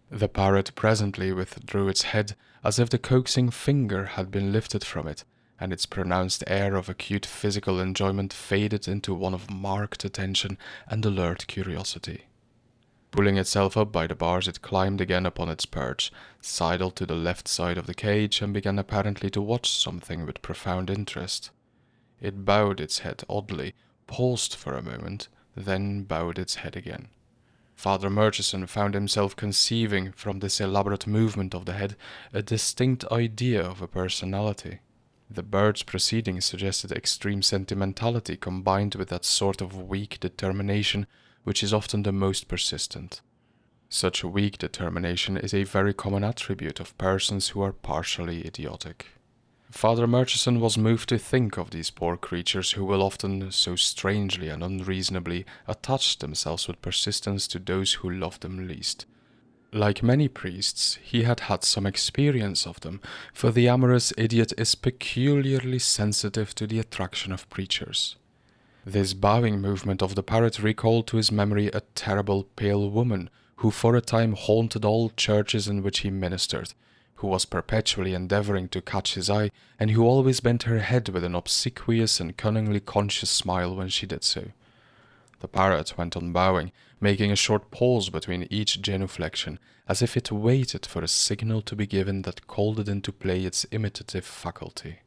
The parrot presently withdrew its head as if the coaxing finger had been lifted from it, and its pronounced air of acute physical enjoyment faded into one of marked attention and alert curiosity. Pulling itself up by the bars, it climbed again upon its perch, sidled to the left side of the cage, and began apparently to watch something with profound interest. It bowed its head oddly, paused for a moment, then bowed its head again. Father Murchison found himself conceiving, from this elaborate movement of the head, a distinct idea of a personality. The bird's proceedings suggested extreme sentimentality combined with that sort of weak determination which is often the most persistent. Such weak determination is a very common attribute of persons who are partially idiotic. Father Murchison was moved to think of these poor creatures who will often, so strangely and unreasonably, attach themselves with persistence to those who love them least. Like many priests, he had had some experience of them, for the amorous idiot is peculiarly sensitive to the attraction of preachers. This bowing movement of the parrot recalled to his memory a terrible pale woman who for a time haunted all churches in which he ministered, who was perpetually endeavouring to catch his eye, and who always bent her head with an obsequious and cunningly conscious smile when she did so. The parrot went on bowing, making a short pause between each genuflection, as if it waited for a signal to be given that called it into play its imitative faculty.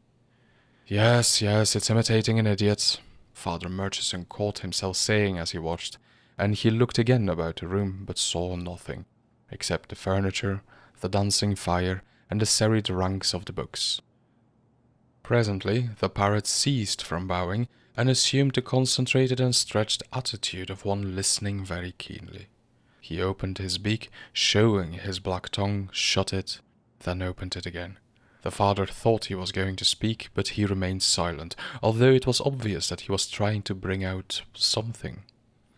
Yes, it's imitating an idiot," Father Murchison caught himself saying as he watched, and he looked again about the room, but saw nothing, except the furniture, the dancing fire, and the serried ranks of the books. Presently the parrot ceased from bowing, and assumed the concentrated and stretched attitude of one listening very keenly. He opened his beak, showing his black tongue, shut it, then opened it again. The father thought he was going to speak, but he remained silent, although it was obvious that he was trying to bring out something.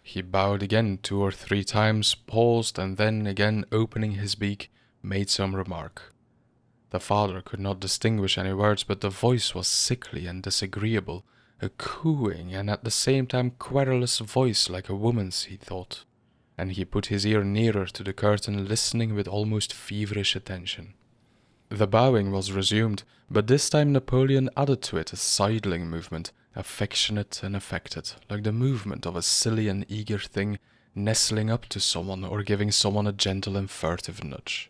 He bowed again 2 or 3 times, paused, and then, again opening his beak, made some remark. The father could not distinguish any words, but the voice was sickly and disagreeable, a cooing and at the same time querulous voice like a woman's, he thought, and he put his ear nearer to the curtain, listening with almost feverish attention. The bowing was resumed, but this time Napoleon added to it a sidling movement, affectionate and affected, like the movement of a silly and eager thing nestling up to someone or giving someone a gentle and furtive nudge.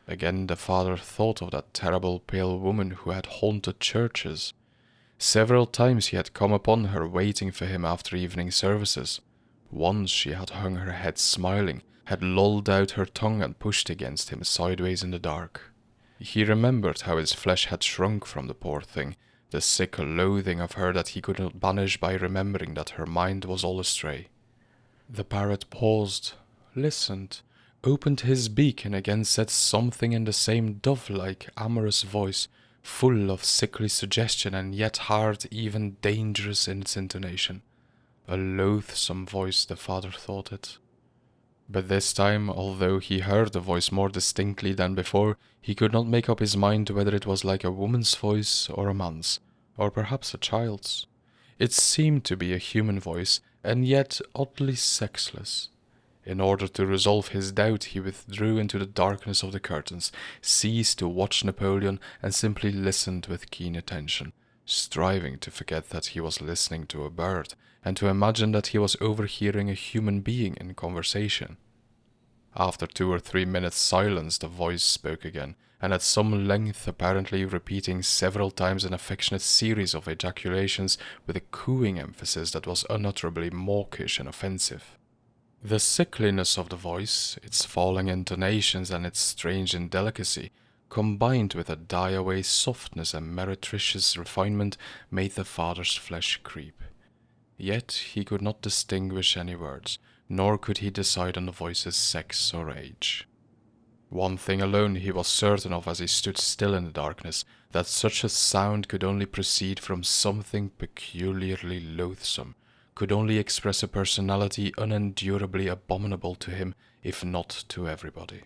Again the father thought of that terrible pale woman who had haunted churches. Several times he had come upon her waiting for him after evening services. Once she had hung her head smiling, had lolled out her tongue and pushed against him sideways in the dark. He remembered how his flesh had shrunk from the poor thing, the sick loathing of her that he could not banish by remembering that her mind was all astray. The parrot paused, listened, opened his beak, and again said something in the same dove-like, amorous voice, full of sickly suggestion and yet hard, even dangerous in its intonation. A loathsome voice, the father thought it. But this time, although he heard the voice more distinctly than before, he could not make up his mind whether it was like a woman's voice or a man's, or perhaps a child's. It seemed to be a human voice, and yet oddly sexless. In order to resolve his doubt, he withdrew into the darkness of the curtains, ceased to watch Napoleon, and simply listened with keen attention, striving to forget that he was listening to a bird, and to imagine that he was overhearing a human being in conversation. After 2 or 3 minutes' silence, the voice spoke again, and at some length, apparently repeating several times an affectionate series of ejaculations with a cooing emphasis that was unutterably mawkish and offensive. The sickliness of the voice, its falling intonations, and its strange indelicacy, combined with a die-away softness and meretricious refinement, made the father's flesh creep. Yet he could not distinguish any words, nor could he decide on the voice's sex or age. One thing alone he was certain of as he stood still in the darkness, that such a sound could only proceed from something peculiarly loathsome, could only express a personality unendurably abominable to him, if not to everybody.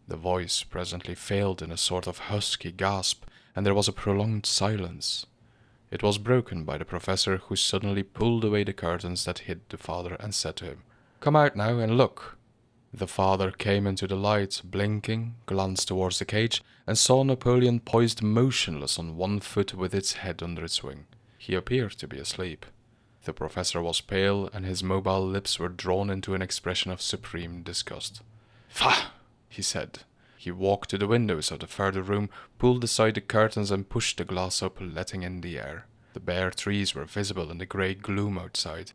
The voice presently failed in a sort of husky gasp, and there was a prolonged silence. It was broken by the professor, who suddenly pulled away the curtains that hid the father and said to him, "Come out now and look." The father came into the light, blinking, glanced towards the cage, and saw Napoleon poised motionless on one foot with its head under its wing. He appeared to be asleep. The professor was pale, and his mobile lips were drawn into an expression of supreme disgust. "Faugh!" he said. He walked to the windows of the further room, pulled aside the curtains and pushed the glass up, letting in the air. The bare trees were visible in the grey gloom outside.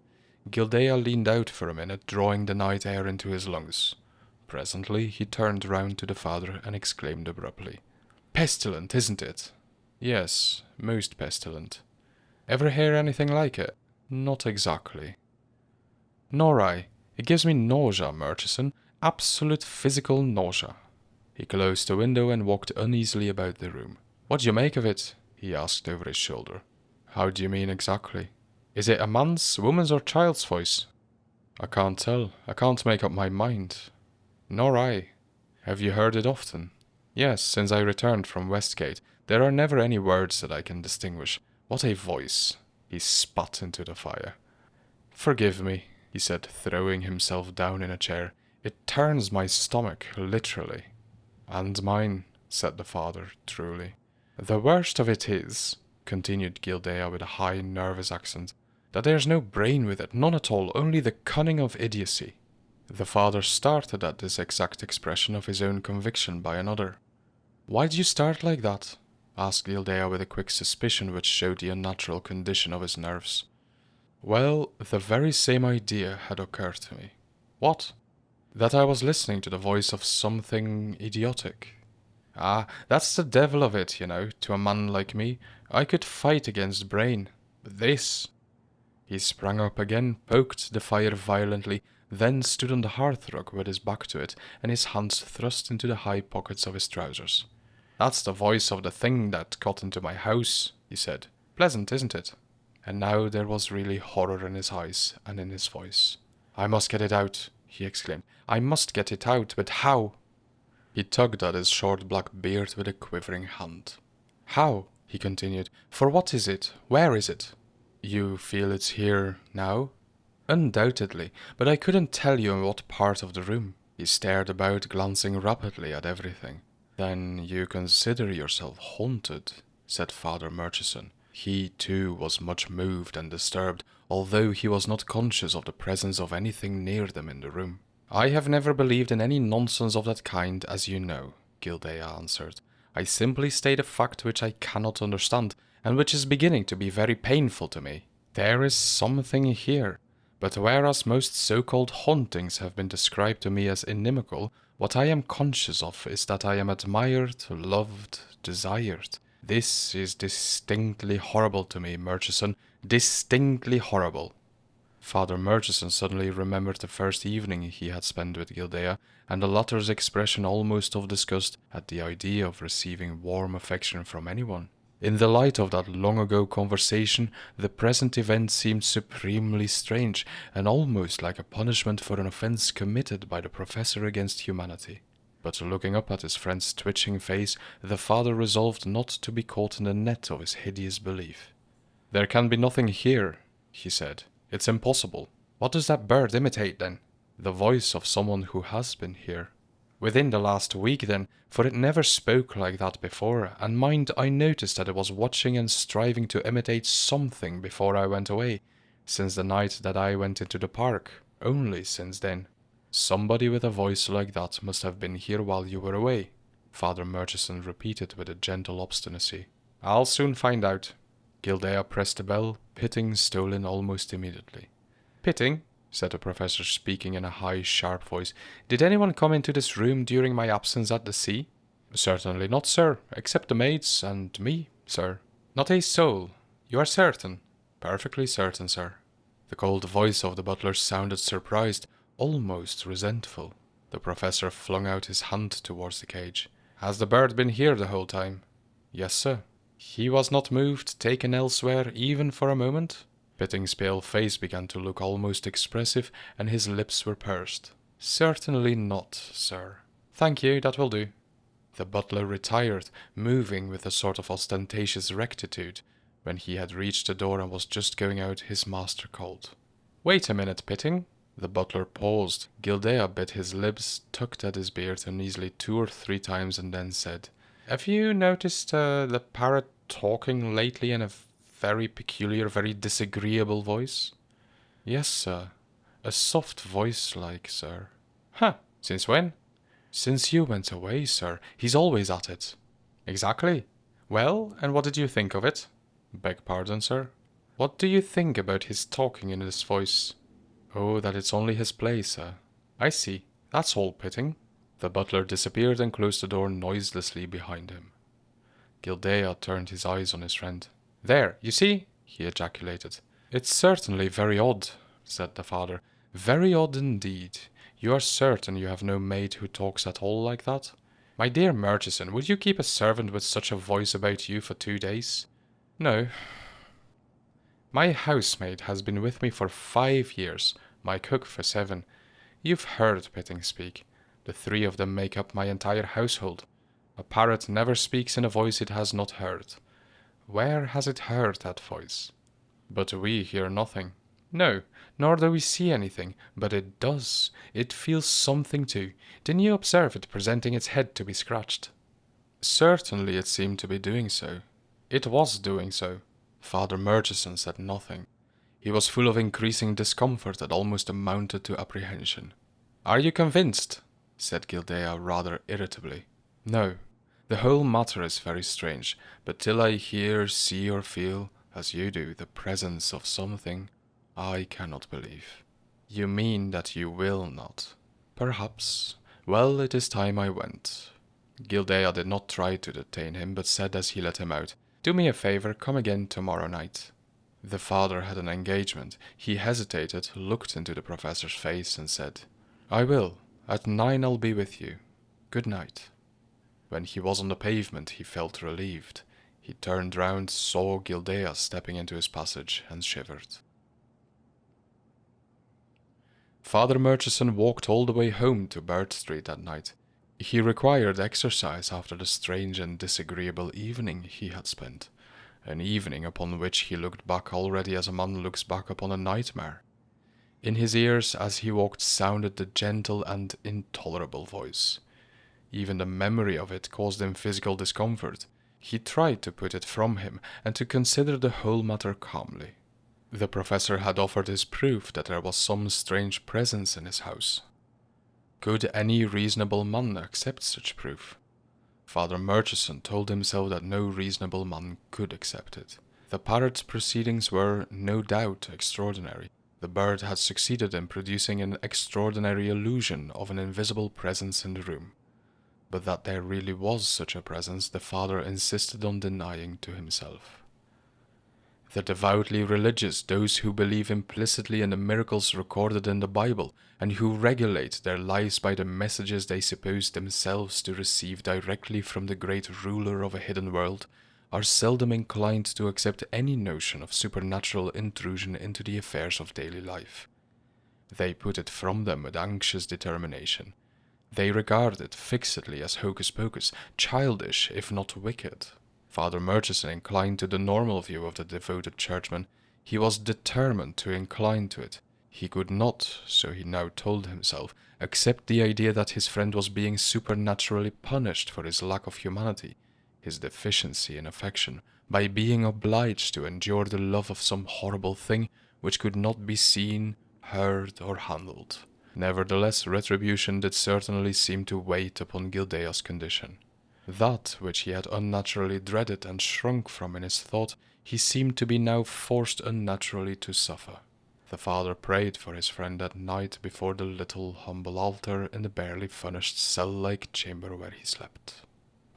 Guildea leaned out for a minute, drawing the night air into his lungs. Presently he turned round to the father and exclaimed abruptly, "Pestilent, isn't it?" "Yes, most pestilent." "Ever hear anything like it?" "Not exactly." "Nor I. It gives me nausea, Murchison. Absolute physical nausea." He closed the window and walked uneasily about the room. "What do you make of it?" he asked over his shoulder. "How do you mean exactly?" "Is it a man's, woman's, or child's voice?" "I can't tell. I can't make up my mind." "Nor I." "Have you heard it often?" "Yes, since I returned from Westgate. There are never any words that I can distinguish. What a voice!" He spat into the fire. "Forgive me," he said, throwing himself down in a chair. "It turns my stomach, literally." "And mine," said the father, truly. "The worst of it is," continued Guildea with a high, nervous accent, "that there's no brain with it, none at all, only the cunning of idiocy." The father started at this exact expression of his own conviction by another. "Why do you start like that?" asked Guildea with a quick suspicion which showed the unnatural condition of his nerves. "Well, the very same idea had occurred to me." "What?" "That I was listening to the voice of something idiotic." "Ah, that's the devil of it, you know, to a man like me. I could fight against brain. But this—" He sprang up again, poked the fire violently, then stood on the hearthrug with his back to it and his hands thrust into the high pockets of his trousers. "That's the voice of the thing that got into my house," he said. "Pleasant, isn't it?" And now there was really horror in his eyes and in his voice. "I must get it out," he exclaimed. "I must get it out, but how?" He tugged at his short black beard with a quivering hand. "How?" he continued. "For what is it? Where is it?" "You feel it's here now?" "Undoubtedly, but I couldn't tell you in what part of the room." He stared about, glancing rapidly at everything. "Then you consider yourself haunted," said Father Murchison. He, too, was much moved and disturbed, although he was not conscious of the presence of anything near them in the room. "I have never believed in any nonsense of that kind, as you know," Guildea answered. "I simply state a fact which I cannot understand, and which is beginning to be very painful to me. There is something here. But whereas most so-called hauntings have been described to me as inimical, what I am conscious of is that I am admired, loved, desired. This is distinctly horrible to me, Murchison, distinctly horrible." Father Murchison suddenly remembered the first evening he had spent with Guildea, and the latter's expression almost of disgust at the idea of receiving warm affection from anyone. In the light of that long-ago conversation, the present event seemed supremely strange, and almost like a punishment for an offense committed by the professor against humanity. But looking up at his friend's twitching face, the father resolved not to be caught in the net of his hideous belief. "There can be nothing here," he said. "It's impossible." "What does that bird imitate, then?" "The voice of someone who has been here." "Within the last week, then, for it never spoke like that before, and mind, I noticed that it was watching and striving to imitate something before I went away, since the night that I went into the park, only since then." "Somebody with a voice like that must have been here while you were away," Father Murchison repeated with a gentle obstinacy. "I'll soon find out." Guildea pressed the bell. Pitting stole in almost immediately. "Pitting," said the professor, speaking in a high, sharp voice, "did anyone come into this room during my absence at the sea?" "Certainly not, sir, except the maids and me, sir." "Not a soul? You are certain?" "Perfectly certain, sir." The cold voice of the butler sounded surprised, almost resentful. The professor flung out his hand towards the cage. Has the bird been here the whole time? Yes, sir. He was not moved, taken elsewhere, even for a moment? Pitting's pale face began to look almost expressive, and his lips were pursed. Certainly not, sir. Thank you, that will do. The butler retired, moving with a sort of ostentatious rectitude. When he had reached the door and was just going out, his master called. Wait a minute, Pitting. The butler paused. Guildea bit his lips, tugged at his beard uneasily 2 or 3 times, and then said, Have you noticed the parrot talking lately in a very peculiar, very disagreeable voice? Yes, sir. A soft voice like, sir. Huh. Since when? Since you went away, sir. He's always at it. Exactly. Well, and what did you think of it? Beg pardon, sir. What do you think about his talking in this voice? Oh, that it's only his play, sir. I see. That's all, Pitting. The butler disappeared and closed the door noiselessly behind him. Guildea turned his eyes on his friend. There, you see, he ejaculated. It's certainly very odd, said the father. Very odd indeed. You are certain you have no maid who talks at all like that? My dear Murchison, would you keep a servant with such a voice about you for 2 days? No. My housemaid has been with me for 5 years, my cook for 7. You've heard Pitting speak. The 3 of them make up my entire household. A parrot never speaks in a voice it has not heard. Where has it heard that voice? But we hear nothing. No, nor do we see anything, but it does. It feels something too. Didn't you observe it presenting its head to be scratched? Certainly it seemed to be doing so. It was doing so. Father Murchison said nothing. He was full of increasing discomfort that almost amounted to apprehension. Are you convinced? Said Guildea rather irritably. No. The whole matter is very strange, but till I hear, see or feel, as you do, the presence of something, I cannot believe. You mean that you will not? Perhaps. Well, it is time I went. Guildea did not try to detain him, but said as he let him out, Do me a favor, come again tomorrow night. The father had an engagement. He hesitated, looked into the professor's face, and said, I will. At 9 I'll be with you. Good night. When he was on the pavement, he felt relieved. He turned round, saw Guildea stepping into his passage, and shivered. Father Murchison walked all the way home to Bird Street that night. He required exercise after the strange and disagreeable evening he had spent, an evening upon which he looked back already as a man looks back upon a nightmare. In his ears as he walked sounded the gentle and intolerable voice. Even the memory of it caused him physical discomfort. He tried to put it from him and to consider the whole matter calmly. The professor had offered his proof that there was some strange presence in his house. Could any reasonable man accept such proof? Father Murchison told himself that no reasonable man could accept it. The parrot's proceedings were, no doubt, extraordinary. The bird had succeeded in producing an extraordinary illusion of an invisible presence in the room. But that there really was such a presence, the father insisted on denying to himself. The devoutly religious, those who believe implicitly in the miracles recorded in the Bible, and who regulate their lives by the messages they suppose themselves to receive directly from the great ruler of a hidden world, are seldom inclined to accept any notion of supernatural intrusion into the affairs of daily life. They put it from them with anxious determination. They regard it fixedly as hocus-pocus, childish if not wicked. Father Murchison inclined to the normal view of the devoted churchman. He was determined to incline to it. He could not, so he now told himself, accept the idea that his friend was being supernaturally punished for his lack of humanity, his deficiency in affection, by being obliged to endure the love of some horrible thing which could not be seen, heard, or handled. Nevertheless, retribution did certainly seem to wait upon Guildea's condition. That which he had unnaturally dreaded and shrunk from in his thought, he seemed to be now forced unnaturally to suffer. The father prayed for his friend that night before the little humble altar in the barely furnished cell-like chamber where he slept.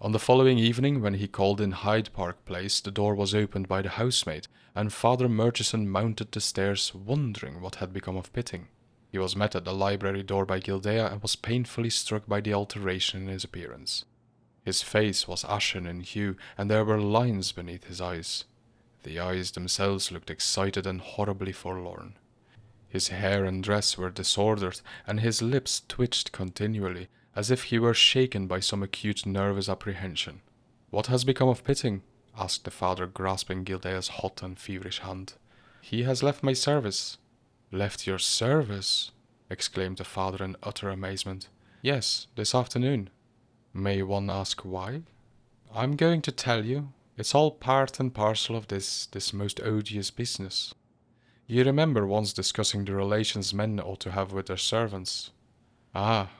On the following evening, when he called in Hyde Park Place, the door was opened by the housemaid, and Father Murchison mounted the stairs, wondering what had become of Pitting. He was met at the library door by Guildea and was painfully struck by the alteration in his appearance. His face was ashen in hue, and there were lines beneath his eyes. The eyes themselves looked excited and horribly forlorn. His hair and dress were disordered, and his lips twitched continually, as if he were shaken by some acute nervous apprehension. "What has become of Pitting?" asked the father, grasping Guildea's hot and feverish hand. "He has left my service." "Left your service?" exclaimed the father in utter amazement. "Yes, this afternoon." "May one ask why?" "I'm going to tell you. It's all part and parcel of this most odious business. You remember once discussing the relations men ought to have with their servants?" "Ah,"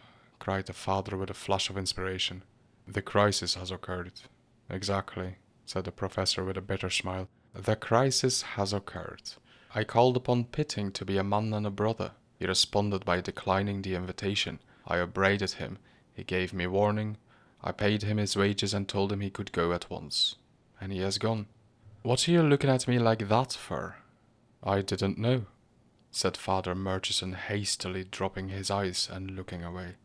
cried the father with a flash of inspiration. "The crisis has occurred." "Exactly," said the professor with a bitter smile. "The crisis has occurred. I called upon Pitting to be a man and a brother. He responded by declining the invitation. I upbraided him. He gave me warning. I paid him his wages and told him he could go at once. And he has gone." "What are you looking at me like that for?" "I didn't know," said Father Murchison, hastily dropping his eyes and looking away.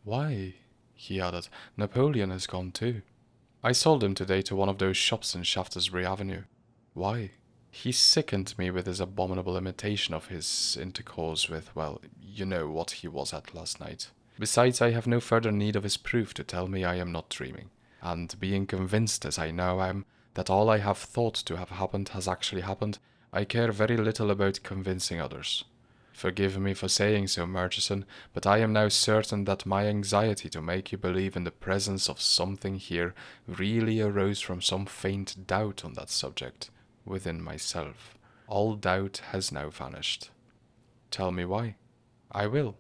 "Why," he added, "Napoleon has gone too. I sold him today to one of those shops in Shaftesbury Avenue." "Why?" "He sickened me with his abominable imitation of his intercourse with, well, you know what he was at last night. Besides, I have no further need of his proof to tell me I am not dreaming. And being convinced, as I now am, that all I have thought to have happened has actually happened, I care very little about convincing others. Forgive me for saying so, Murchison, but I am now certain that my anxiety to make you believe in the presence of something here really arose from some faint doubt on that subject, within myself. All doubt has now vanished." "Tell me why." "I will."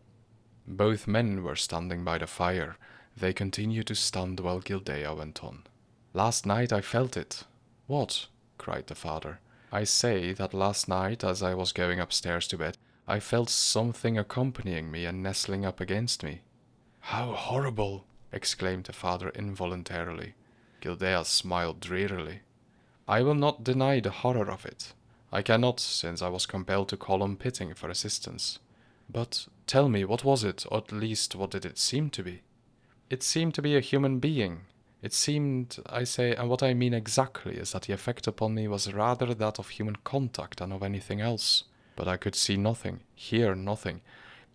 Both men were standing by the fire. They continued to stand while Guildea went on. "Last night I felt it." "What?" cried the father. "I say that last night, as I was going upstairs to bed, I felt something accompanying me and nestling up against me." "How horrible!" exclaimed the father involuntarily. Guildea smiled drearily. "I will not deny the horror of it. I cannot, since I was compelled to call on Pitting for assistance. But tell me, what was it, or at least what did it seem to be?" "It seemed to be a human being. It seemed, I say, and what I mean exactly is that the effect upon me was rather that of human contact than of anything else. But I could see nothing, hear nothing.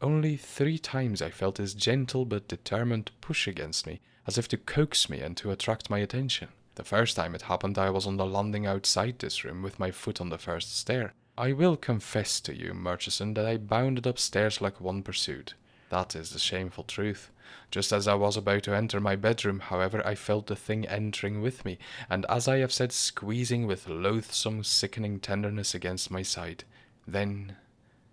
Only 3 times I felt his gentle but determined push against me, as if to coax me and to attract my attention. The first time it happened I was on the landing outside this room with my foot on the first stair. I will confess to you, Murchison, that I bounded upstairs like one pursued. That is the shameful truth. Just as I was about to enter my bedroom, however, I felt the thing entering with me, and as I have said, squeezing with loathsome, sickening tenderness against my side. Then—"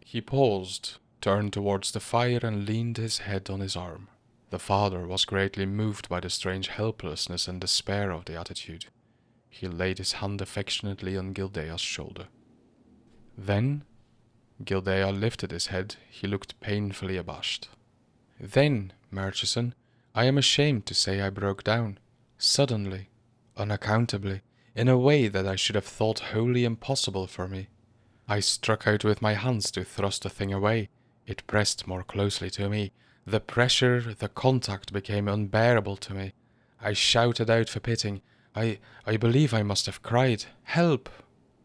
He paused, turned towards the fire, and leaned his head on his arm. The father was greatly moved by the strange helplessness and despair of the attitude. He laid his hand affectionately on Guildea's shoulder. "Then?" Guildea lifted his head. He looked painfully abashed. "Then, Murchison, I am ashamed to say I broke down. Suddenly, unaccountably, in a way that I should have thought wholly impossible for me. I struck out with my hands to thrust the thing away. It pressed more closely to me. The pressure, the contact became unbearable to me. I shouted out for Pitting. I believe I must have cried, 'Help!'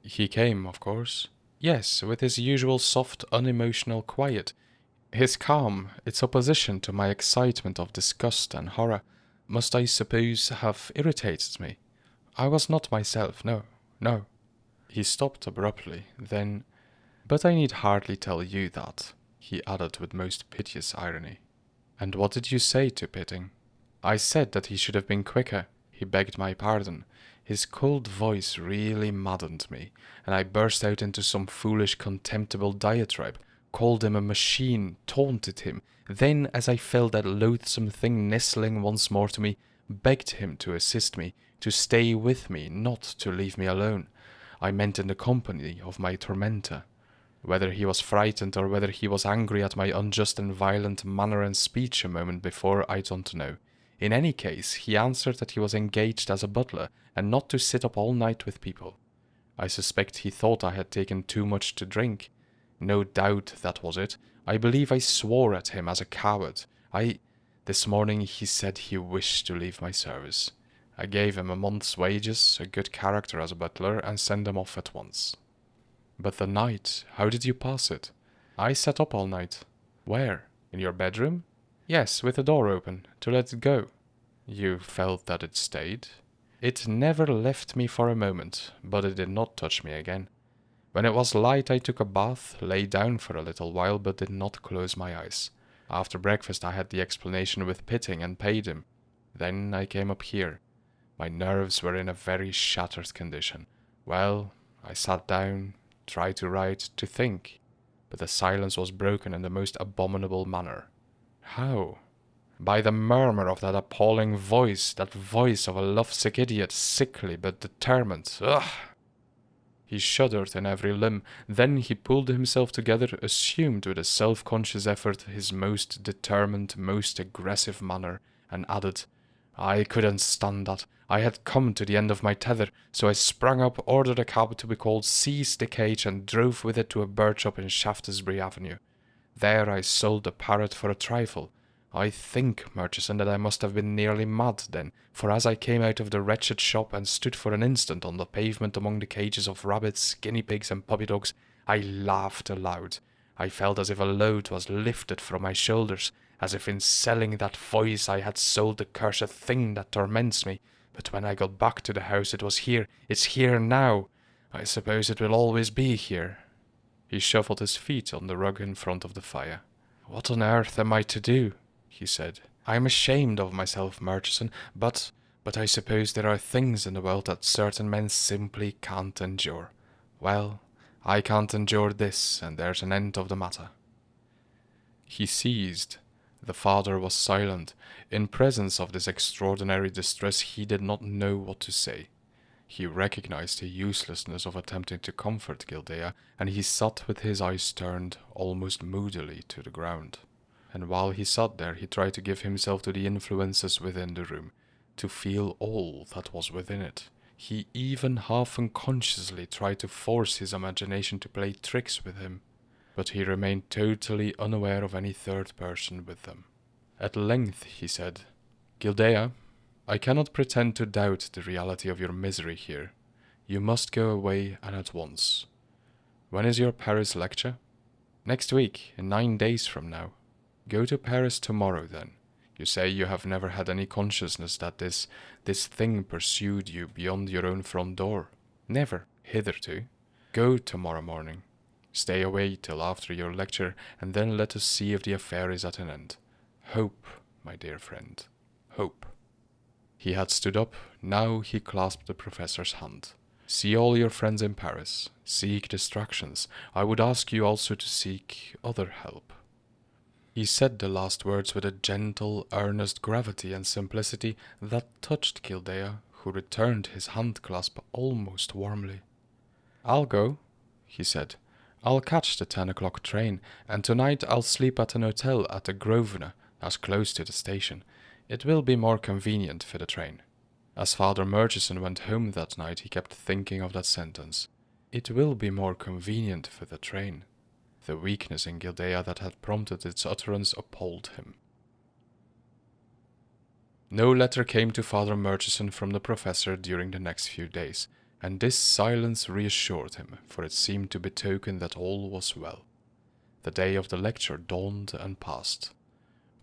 He came, of course. Yes, with his usual soft, unemotional quiet. His calm, its opposition to my excitement of disgust and horror, must, I suppose, have irritated me. I was not myself, no. He stopped abruptly, then, "But I need hardly tell you that," he added with most piteous irony. "And what did you say to Pitting?" "I said that he should have been quicker. He begged my pardon. His cold voice really maddened me, and I burst out into some foolish, contemptible diatribe, called him a machine, taunted him, then, as I felt that loathsome thing nestling once more to me, begged him to assist me, to stay with me, not to leave me alone. I meant in the company of my tormentor. Whether he was frightened or whether he was angry at my unjust and violent manner and speech a moment before, I don't know. In any case, he answered that he was engaged as a butler, and not to sit up all night with people. I suspect he thought I had taken too much to drink. No doubt that was it. I believe I swore at him as a coward. This morning he said he wished to leave my service. I gave him a month's wages, a good character as a butler, and sent him off at once. But the night, how did you pass it? I sat up all night. Where? In your bedroom? Yes, with the door open, to let it go. You felt that it stayed? It never left me for a moment, but it did not touch me again. When it was light, I took a bath, lay down for a little while, but did not close my eyes. After breakfast, I had the explanation with Pitting and paid him. Then I came up here. My nerves were in a very shattered condition. Well, I sat down, tried to write, to think, but the silence was broken in the most abominable manner. How? By the murmur of that appalling voice, that voice of a lovesick idiot, sickly but determined. Ugh! He shuddered in every limb, then he pulled himself together, assumed with a self-conscious effort his most determined, most aggressive manner, and added, I couldn't stand that. I had come to the end of my tether, so I sprang up, ordered a cab to be called, seized the cage, and drove with it to a bird shop in Shaftesbury Avenue. There I sold the parrot for a trifle. I think, Murchison, that I must have been nearly mad then, for as I came out of the wretched shop and stood for an instant on the pavement among the cages of rabbits, guinea pigs, and puppy dogs, I laughed aloud. I felt as if a load was lifted from my shoulders, as if in selling that voice I had sold the cursed thing that torments me. But when I got back to the house, it was here. It's here now. I suppose it will always be here. He shuffled his feet on the rug in front of the fire. What on earth am I to do? He said. I am ashamed of myself, Murchison, but I suppose there are things in the world that certain men simply can't endure. Well, I can't endure this, and there's an end of the matter. He ceased. The father was silent. In presence of this extraordinary distress, he did not know what to say. He recognized the uselessness of attempting to comfort Guildea, and he sat with his eyes turned, almost moodily, to the ground. And while he sat there, he tried to give himself to the influences within the room, to feel all that was within it. He even half unconsciously tried to force his imagination to play tricks with him, but he remained totally unaware of any third person with them. At length he said, Guildea, I cannot pretend to doubt the reality of your misery here. You must go away, and at once. When is your Paris lecture? Next week, in 9 days from now. Go to Paris tomorrow, then. You say you have never had any consciousness that this thing pursued you beyond your own front door. Never, hitherto. Go tomorrow morning. Stay away till after your lecture, and then let us see if the affair is at an end. Hope, my dear friend, hope. He had stood up. Now he clasped the professor's hand. See all your friends in Paris. Seek distractions. I would ask you also to seek other help. He said the last words with a gentle, earnest gravity and simplicity that touched Guildea, who returned his hand-clasp almost warmly. I'll go, he said. I'll catch the 10 o'clock train, and tonight I'll sleep at an hotel at the Grosvenor, as close to the station. It will be more convenient for the train. As Father Murchison went home that night, he kept thinking of that sentence. It will be more convenient for the train. The weakness in Guildea that had prompted its utterance appalled him. No letter came to Father Murchison from the professor during the next few days, and this silence reassured him, for it seemed to betoken that all was well. The day of the lecture dawned and passed.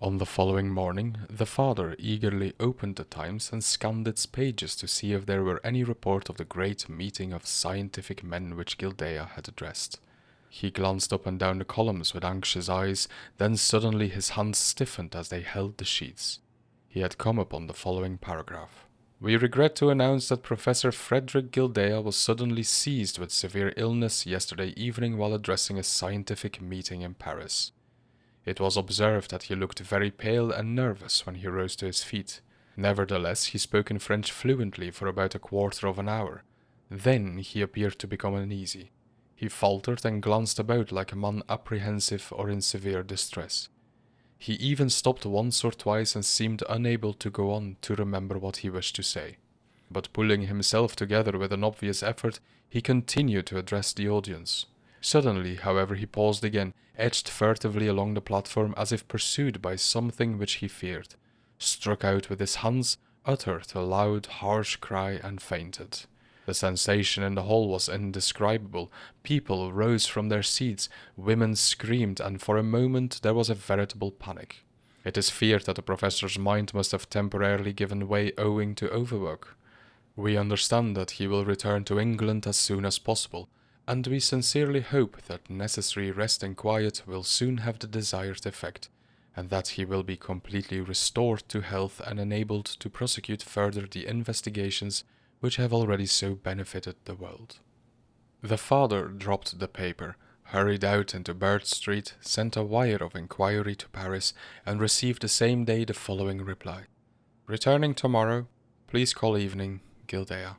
On the following morning, the father eagerly opened the Times and scanned its pages to see if there were any report of the great meeting of scientific men which Guildea had addressed. He glanced up and down the columns with anxious eyes, then suddenly his hands stiffened as they held the sheets. He had come upon the following paragraph. We regret to announce that Professor Frederic Guildea was suddenly seized with severe illness yesterday evening while addressing a scientific meeting in Paris. It was observed that he looked very pale and nervous when he rose to his feet. Nevertheless, he spoke in French fluently for about a quarter of an hour. Then he appeared to become uneasy. He faltered and glanced about like a man apprehensive or in severe distress. He even stopped once or twice and seemed unable to go on, to remember what he wished to say. But pulling himself together with an obvious effort, he continued to address the audience. Suddenly, however, he paused again, edged furtively along the platform as if pursued by something which he feared, struck out with his hands, uttered a loud, harsh cry, and fainted. The sensation in the hall was indescribable. People rose from their seats, women screamed, and for a moment there was a veritable panic. It is feared that the professor's mind must have temporarily given way owing to overwork. We understand that he will return to England as soon as possible, and we sincerely hope that necessary rest and quiet will soon have the desired effect, and that he will be completely restored to health and enabled to prosecute further the investigations which have already so benefited the world. The father dropped the paper, hurried out into Bird Street, sent a wire of inquiry to Paris, and received the same day the following reply: "Returning tomorrow, please call evening, Guildea."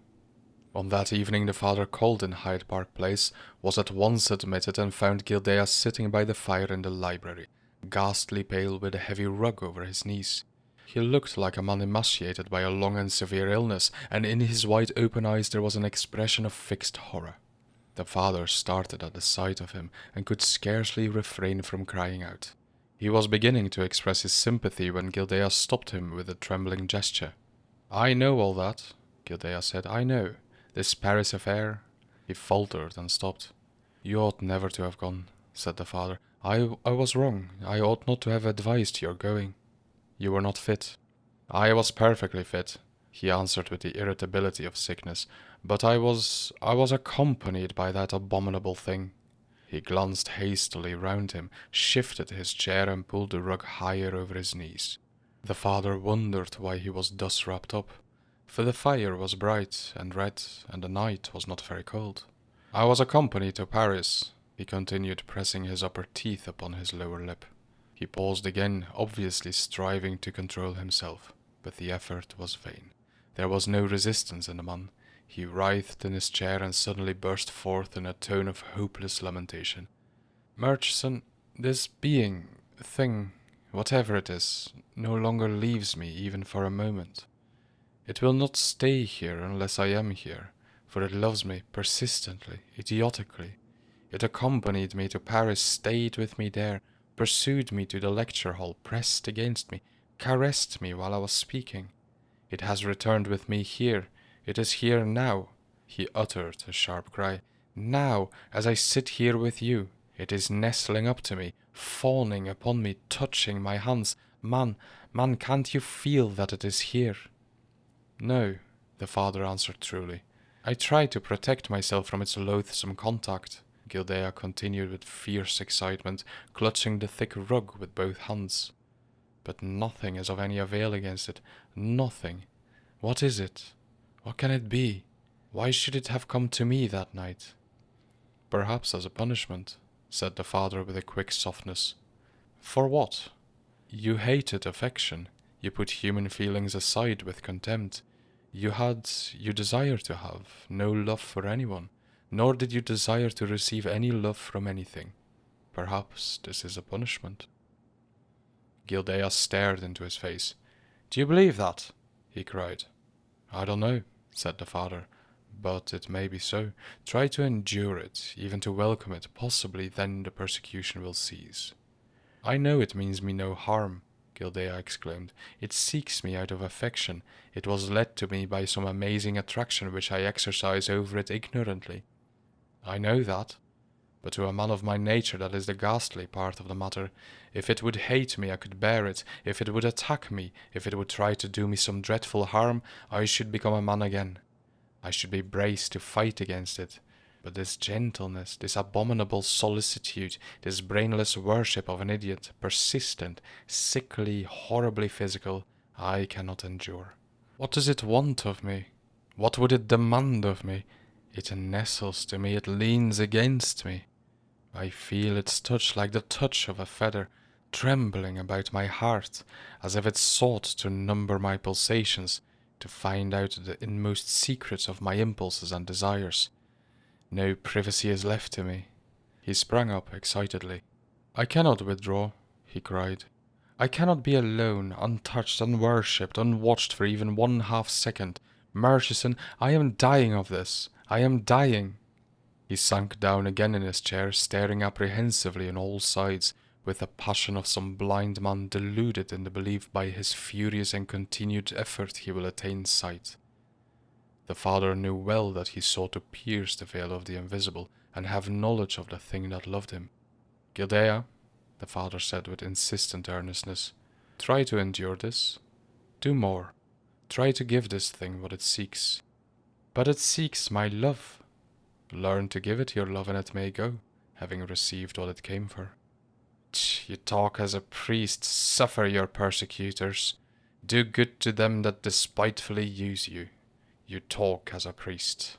On that evening the father called in Hyde Park Place, was at once admitted, and found Guildea sitting by the fire in the library, ghastly pale with a heavy rug over his knees. He looked like a man emaciated by a long and severe illness, and in his wide open eyes there was an expression of fixed horror. The father started at the sight of him, and could scarcely refrain from crying out. He was beginning to express his sympathy when Guildea stopped him with a trembling gesture. "I know all that," Guildea said. "I know. This Paris affair—" He faltered and stopped. "You ought never to have gone," said the father. I was wrong. I ought not to have advised your going. You were not fit." "I was perfectly fit," he answered with the irritability of sickness, "but I was accompanied by that abominable thing." He glanced hastily round him, shifted his chair, and pulled the rug higher over his knees. The father wondered why he was thus wrapped up, for the fire was bright and red, and the night was not very cold. "I was accompanied to Paris," he continued, pressing his upper teeth upon his lower lip. He paused again, obviously striving to control himself, but the effort was vain. There was no resistance in the man. He writhed in his chair and suddenly burst forth in a tone of hopeless lamentation. "Murchison, this thing, whatever it is, no longer leaves me even for a moment. It will not stay here unless I am here, for it loves me persistently, idiotically. It accompanied me to Paris, stayed with me there, pursued me to the lecture hall, pressed against me, caressed me while I was speaking. It has returned with me here. It is here now." He uttered a sharp cry. "Now, as I sit here with you, it is nestling up to me, fawning upon me, touching my hands. Man, can't you feel that it is here?" "No," the father answered truly. "I try to protect myself from its loathsome contact," Guildea continued with fierce excitement, clutching the thick rug with both hands. "But nothing is of any avail against it. Nothing. What is it? What can it be? Why should it have come to me that night?" "Perhaps as a punishment," said the father with a quick softness. "For what? You hated affection. You put human feelings aside with contempt. You desired to have no love for anyone, nor did you desire to receive any love from anything. Perhaps this is a punishment." Guildea stared into his face. "Do you believe that?" he cried. "I don't know," said the father, "but it may be so. Try to endure it, even to welcome it. Possibly then the persecution will cease." "I know it means me no harm," Guildea exclaimed. "It seeks me out of affection. It was led to me by some amazing attraction which I exercise over it ignorantly." "I know that. But to a man of my nature that is the ghastly part of the matter. If it would hate me, I could bear it. If it would attack me, if it would try to do me some dreadful harm, I should become a man again. I should be braced to fight against it. But this gentleness, this abominable solicitude, this brainless worship of an idiot, persistent, sickly, horribly physical, I cannot endure. What does it want of me? What would it demand of me? It nestles to me, it leans against me. I feel its touch like the touch of a feather, trembling about my heart, as if it sought to number my pulsations, to find out the inmost secrets of my impulses and desires. No privacy is left to me." He sprang up excitedly. "I cannot withdraw," he cried. "I cannot be alone, untouched, unworshipped, unwatched for even 1/2 second. Murchison, I am dying of this. I am dying." He sank down again in his chair, staring apprehensively on all sides, with the passion of some blind man deluded in the belief by his furious and continued effort he will attain sight. The father knew well that he sought to pierce the veil of the invisible, and have knowledge of the thing that loved him. "Guildea," the father said with insistent earnestness, "try to endure this. Do more. Try to give this thing what it seeks." "But it seeks my love." "Learn to give it your love and it may go, having received what it came for." "You talk as a priest. Suffer your persecutors. Do good to them that despitefully use you. You talk as a priest."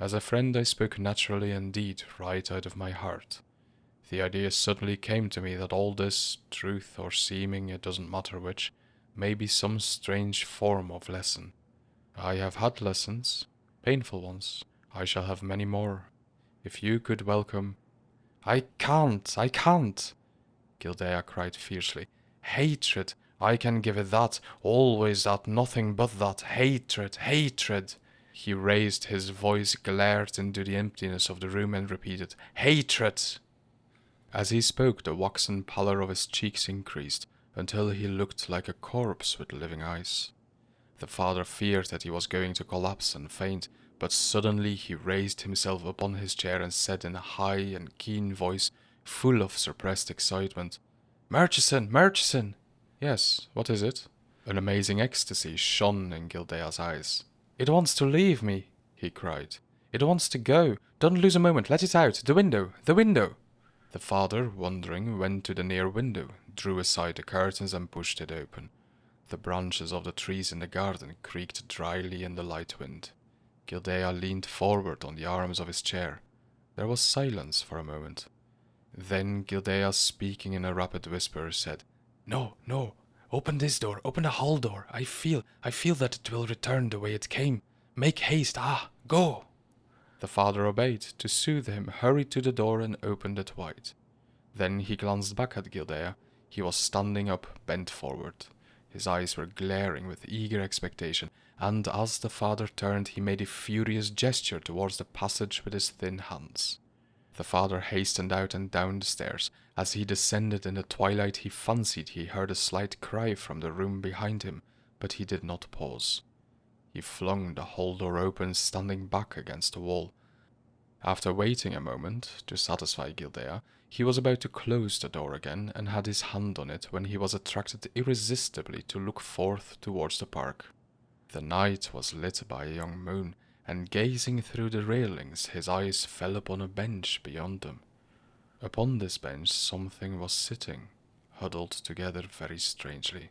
"As a friend I spoke naturally indeed, right out of my heart. The idea suddenly came to me that all this, truth or seeming, it doesn't matter which, may be some strange form of lesson. I have had lessons, painful ones. I shall have many more. If you could welcome—" I can't, Guildea cried fiercely. "Hatred, I can give it that, always that, nothing but that. Hatred, hatred." He raised his voice, glared into the emptiness of the room and repeated, "Hatred!" As he spoke, the waxen pallor of his cheeks increased, until he looked like a corpse with living eyes. The father feared that he was going to collapse and faint, but suddenly he raised himself upon his chair and said in a high and keen voice, full of suppressed excitement, "Murchison, Murchison!" "Yes, what is it?" An amazing ecstasy shone in Guildea's eyes. "It wants to leave me," he cried. "It wants to go. Don't lose a moment. Let it out. The window, the window." The father, wondering, went to the near window, drew aside the curtains and pushed it open. The branches of the trees in the garden creaked dryly in the light wind. Guildea leaned forward on the arms of his chair. There was silence for a moment. Then Guildea, speaking in a rapid whisper, said, "No, no, open this door, open the hall door. I feel that it will return the way it came. Make haste, go!" The father obeyed. To soothe him, hurried to the door and opened it wide. Then he glanced back at Guildea. He was standing up, bent forward. His eyes were glaring with eager expectation, and as the father turned, he made a furious gesture towards the passage with his thin hands. The father hastened out and down the stairs. As he descended in the twilight, he fancied he heard a slight cry from the room behind him, but he did not pause. He flung the hall door open, standing back against the wall. After waiting a moment, to satisfy Guildea, he was about to close the door again, and had his hand on it when he was attracted irresistibly to look forth towards the park. The night was lit by a young moon, and gazing through the railings, his eyes fell upon a bench beyond them. Upon this bench something was sitting, huddled together very strangely.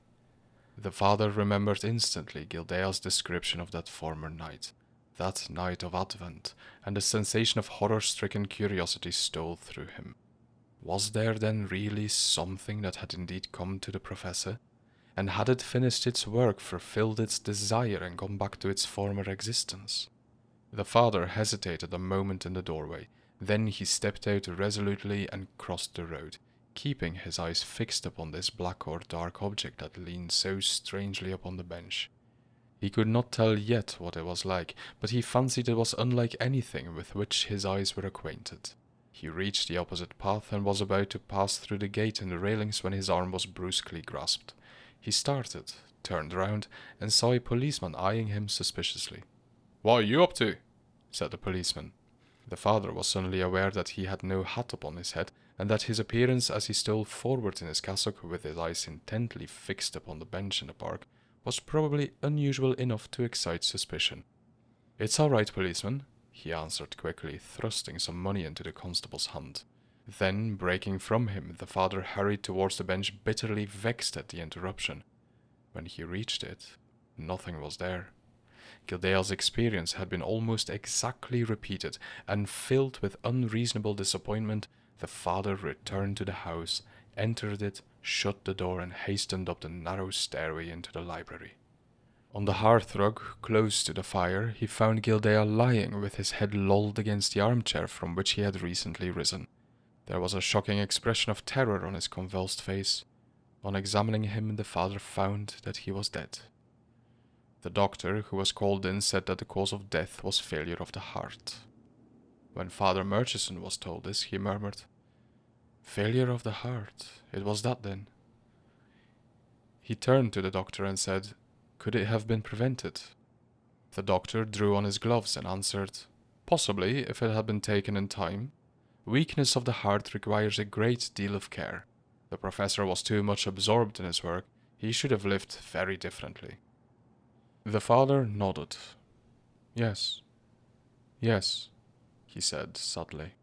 The father remembered instantly Guildea's description of that former night, that night of Advent, and a sensation of horror-stricken curiosity stole through him. Was there then really something that had indeed come to the professor? And had it finished its work, fulfilled its desire, and gone back to its former existence? The father hesitated a moment in the doorway. Then he stepped out resolutely and crossed the road, keeping his eyes fixed upon this black or dark object that leaned so strangely upon the bench. He could not tell yet what it was like, but he fancied it was unlike anything with which his eyes were acquainted. He reached the opposite path and was about to pass through the gate in the railings when his arm was brusquely grasped. He started, turned round, and saw a policeman eyeing him suspiciously. "What are you up to?" said the policeman. The father was suddenly aware that he had no hat upon his head, and that his appearance as he stole forward in his cassock with his eyes intently fixed upon the bench in the park was probably unusual enough to excite suspicion. "It's all right, policeman," he answered quickly, thrusting some money into the constable's hand. Then, breaking from him, the father hurried towards the bench, bitterly vexed at the interruption. When he reached it, nothing was there. Guildea's experience had been almost exactly repeated, and filled with unreasonable disappointment, the father returned to the house, entered it, shut the door, and hastened up the narrow stairway into the library. On the hearthrug, close to the fire, he found Guildea lying with his head lolled against the armchair from which he had recently risen. There was a shocking expression of terror on his convulsed face. On examining him, the father found that he was dead. The doctor, who was called in, said that the cause of death was failure of the heart. When Father Murchison was told this, he murmured, "Failure of the heart, it was that then." He turned to the doctor and said, "Could it have been prevented?" The doctor drew on his gloves and answered, "Possibly, if it had been taken in time. Weakness of the heart requires a great deal of care. The professor was too much absorbed in his work. He should have lived very differently." The father nodded. Yes, he said sadly.